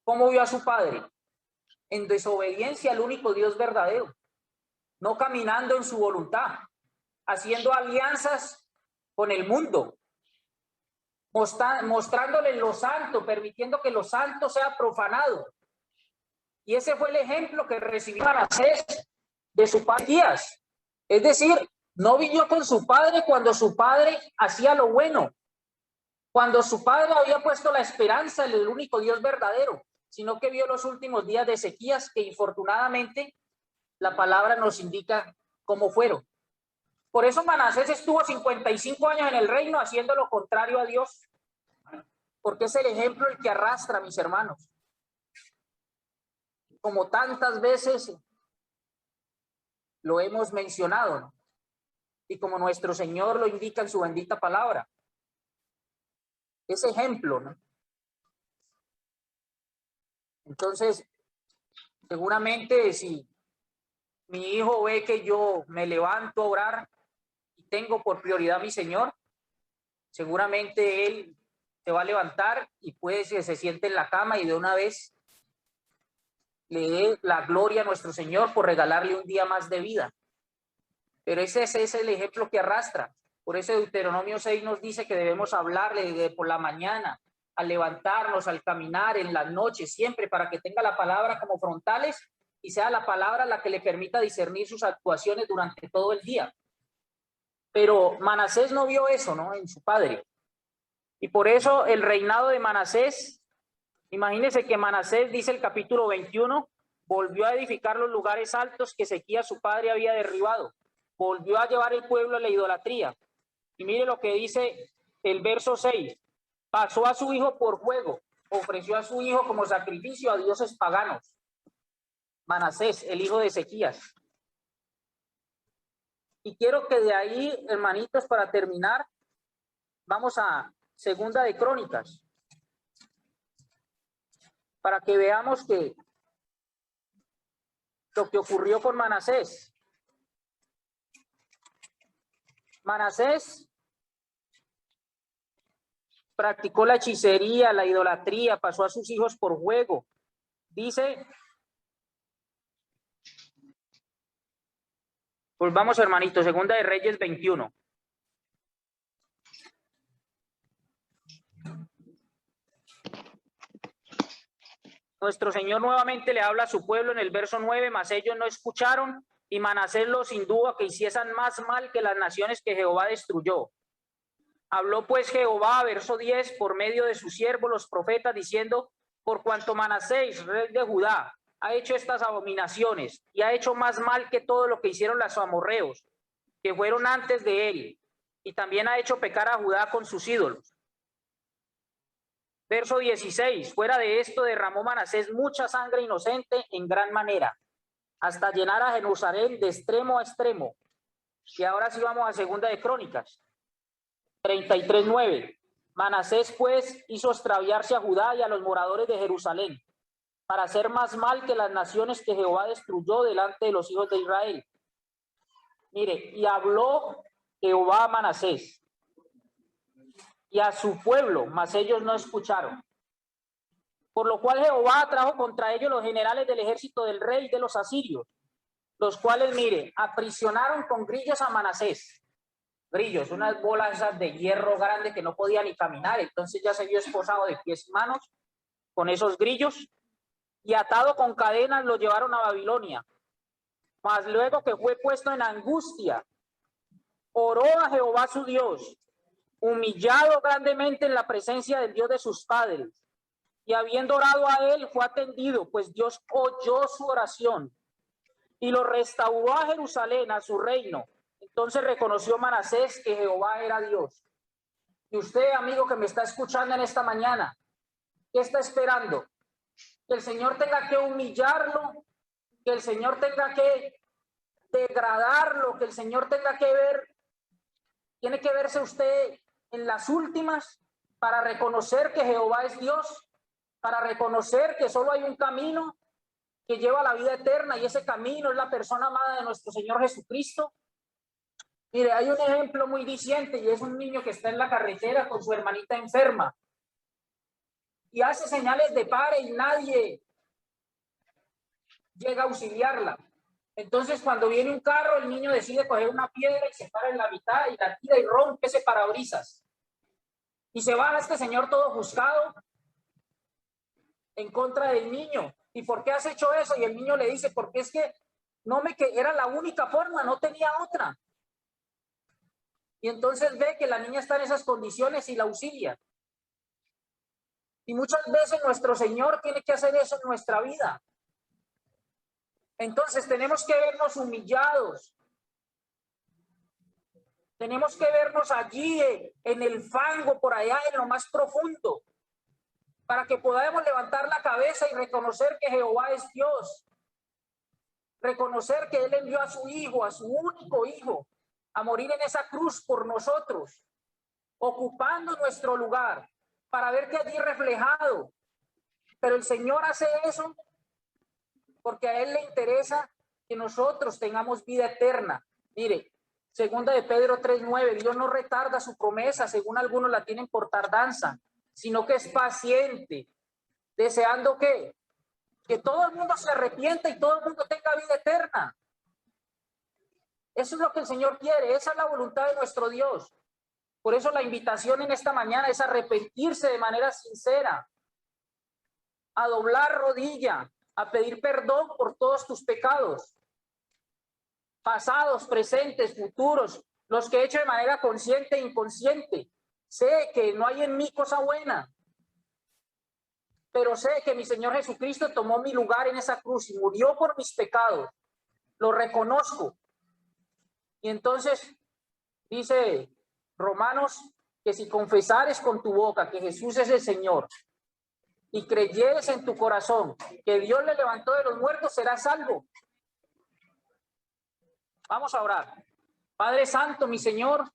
¿cómo vio a su padre? En desobediencia al único Dios verdadero, no caminando en su voluntad, haciendo alianzas con el mundo, mostrándole lo santo, permitiendo que lo santo sea profanado. Y ese fue el ejemplo que recibió Manasés de su padre Ezequías. Es decir, no vivió con su padre cuando su padre hacía lo bueno, cuando su padre había puesto la esperanza en el único Dios verdadero, sino que vio los últimos días de Ezequías, que infortunadamente la palabra nos indica cómo fueron. Por eso Manasés estuvo 55 años en el reino haciendo lo contrario a Dios, porque es el ejemplo el que arrastra, mis hermanos. Como tantas veces lo hemos mencionado, ¿no? Y como nuestro Señor lo indica en su bendita palabra. Ese ejemplo, ¿no? Entonces, seguramente si mi hijo ve que yo me levanto a orar y tengo por prioridad a mi Señor, seguramente él se va a levantar y puede que se siente en la cama y de una vez le dé la gloria a nuestro Señor por regalarle un día más de vida. Pero ese es el ejemplo que arrastra. Por eso Deuteronomio 6 nos dice que debemos hablarle de por la mañana, al levantarnos, al caminar, en las noches, siempre, para que tenga la palabra como frontales y sea la palabra la que le permita discernir sus actuaciones durante todo el día. Pero Manasés no vio eso, ¿no? En su padre. Y por eso el reinado de Manasés, imagínense que Manasés, dice el capítulo 21, volvió a edificar los lugares altos que Ezequías su padre había derribado. Volvió a llevar el pueblo a la idolatría. Y mire lo que dice el verso 6. Pasó a su hijo por juego, ofreció a su hijo como sacrificio a dioses paganos. Manasés, el hijo de Ezequías. Y quiero que de ahí, hermanitos, para terminar, vamos a Segunda de Crónicas, para que veamos que lo que ocurrió con Manasés. Manasés practicó la hechicería, la idolatría, pasó a sus hijos por juego. Dice, volvamos hermanito, Segunda de Reyes 21. Nuestro Señor nuevamente le habla a su pueblo en el verso 9, mas ellos no escucharon, y Manasés los indujo a que hiciesen más mal que las naciones que Jehová destruyó. Habló pues Jehová, verso 10, por medio de sus siervos los profetas, diciendo, por cuanto Manasés, rey de Judá, ha hecho estas abominaciones, y ha hecho más mal que todo lo que hicieron los amorreos, que fueron antes de él, y también ha hecho pecar a Judá con sus ídolos. Verso 16, fuera de esto derramó Manasés mucha sangre inocente en gran manera, hasta llenar a Jerusalén de extremo a extremo. Y ahora sí vamos a Segunda de Crónicas, 33:9. Manasés pues hizo extraviarse a Judá y a los moradores de Jerusalén, para hacer más mal que las naciones que Jehová destruyó delante de los hijos de Israel. Mire, y habló Jehová a Manasés y a su pueblo, mas ellos no escucharon. Por lo cual Jehová trajo contra ellos los generales del ejército del rey de los asirios, los cuales, mire, aprisionaron con grillos a Manasés. Grillos, unas bolas esas de hierro grande que no podía ni caminar, entonces ya se vio esposado de pies y manos con esos grillos, y atado con cadenas lo llevaron a Babilonia. Mas luego que fue puesto en angustia, oró a Jehová su Dios, humillado grandemente en la presencia del Dios de sus padres, y habiendo orado a él, fue atendido, pues Dios oyó su oración y lo restauró a Jerusalén, a su reino. Entonces reconoció Manasés que Jehová era Dios. Y usted, amigo que me está escuchando en esta mañana, ¿qué está esperando? Que el Señor tenga que humillarlo, que el Señor tenga que degradarlo, que el Señor tenga que tiene que verse usted en las últimas para reconocer que Jehová es Dios, para reconocer que solo hay un camino que lleva a la vida eterna, y ese camino es la persona amada de nuestro Señor Jesucristo. Mire, hay un ejemplo muy diciente, y es un niño que está en la carretera con su hermanita enferma y hace señales de pare y nadie llega a auxiliarla. Entonces, cuando viene un carro, el niño decide coger una piedra y se para en la mitad y la tira y rompe ese parabrisas. Y se baja este señor todo ofuscado en contra del niño. ¿Y por qué has hecho eso? Y el niño le dice, porque es que era la única forma, no tenía otra. Y entonces ve que la niña está en esas condiciones y la auxilia. Y muchas veces nuestro Señor tiene que hacer eso en nuestra vida. Entonces tenemos que vernos humillados. Tenemos que vernos allí en el fango, por allá en lo más profundo, para que podamos levantar la cabeza y reconocer que Jehová es Dios. Reconocer que Él envió a su Hijo, a su único Hijo, a morir en esa cruz por nosotros, ocupando nuestro lugar, para verte allí reflejado. Pero el Señor hace eso porque a Él le interesa que nosotros tengamos vida eterna. Mire, Segunda de Pedro 3:9, Dios no retarda su promesa, según algunos la tienen por tardanza, sino que es paciente, deseando que todo el mundo se arrepienta y todo el mundo tenga vida eterna. Eso es lo que el Señor quiere, esa es la voluntad de nuestro Dios. Por eso la invitación en esta mañana es arrepentirse de manera sincera, a doblar rodilla, a pedir perdón por todos tus pecados, pasados, presentes, futuros, los que he hecho de manera consciente e inconsciente. Sé que no hay en mí cosa buena, pero sé que mi Señor Jesucristo tomó mi lugar en esa cruz y murió por mis pecados. Lo reconozco. Y entonces dice Romanos que si confesares con tu boca que Jesús es el Señor y creyeres en tu corazón que Dios le levantó de los muertos, serás salvo. Vamos a orar. Padre Santo, mi Señor,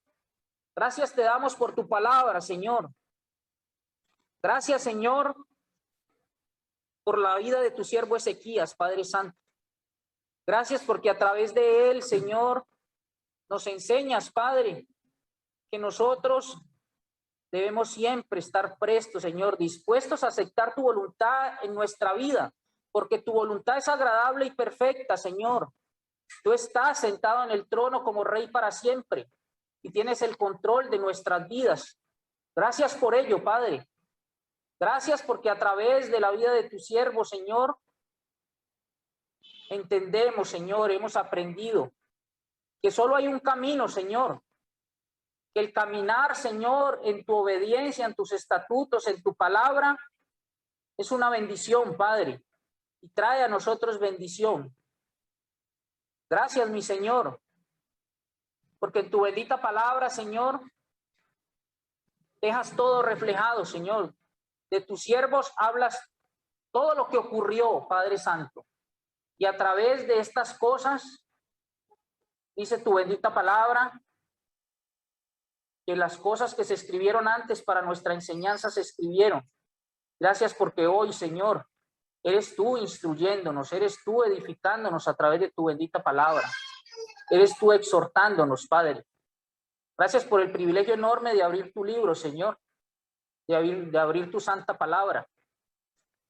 gracias te damos por tu palabra, Señor. Gracias, Señor, por la vida de tu siervo Ezequías, Padre Santo. Gracias porque a través de él, Señor, nos enseñas, Padre, que nosotros debemos siempre estar prestos, Señor, dispuestos a aceptar tu voluntad en nuestra vida, porque tu voluntad es agradable y perfecta, Señor. Tú estás sentado en el trono como Rey para siempre y tienes el control de nuestras vidas. Gracias por ello, Padre. Gracias porque a través de la vida de tu siervo, Señor, entendemos, Señor, hemos aprendido que solo hay un camino, Señor. Que el caminar, Señor, en tu obediencia, en tus estatutos, en tu palabra, es una bendición, Padre, y trae a nosotros bendición. Gracias, mi Señor, porque en tu bendita palabra, Señor, dejas todo reflejado, Señor. De tus siervos hablas todo lo que ocurrió, Padre Santo. Y a través de estas cosas, dice tu bendita palabra, que las cosas que se escribieron antes para nuestra enseñanza se escribieron. Gracias porque hoy, Señor, eres tú instruyéndonos, eres tú edificándonos a través de tu bendita palabra. Eres tú exhortándonos, Padre. Gracias por el privilegio enorme de abrir tu libro, Señor, de abrir tu santa palabra.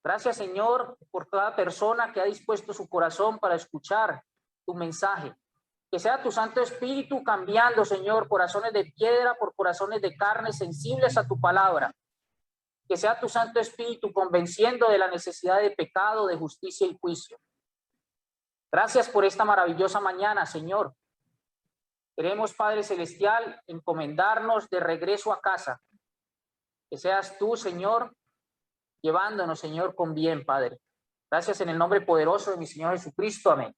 Gracias, Señor, por toda persona que ha dispuesto su corazón para escuchar tu mensaje. Que sea tu Santo Espíritu cambiando, Señor, corazones de piedra por corazones de carne sensibles a tu palabra. Que sea tu Santo Espíritu convenciendo de la necesidad de pecado, de justicia y juicio. Gracias por esta maravillosa mañana, Señor. Queremos, Padre Celestial, encomendarnos de regreso a casa. Que seas tú, Señor, llevándonos, Señor, con bien, Padre. Gracias en el nombre poderoso de mi Señor Jesucristo. Amén.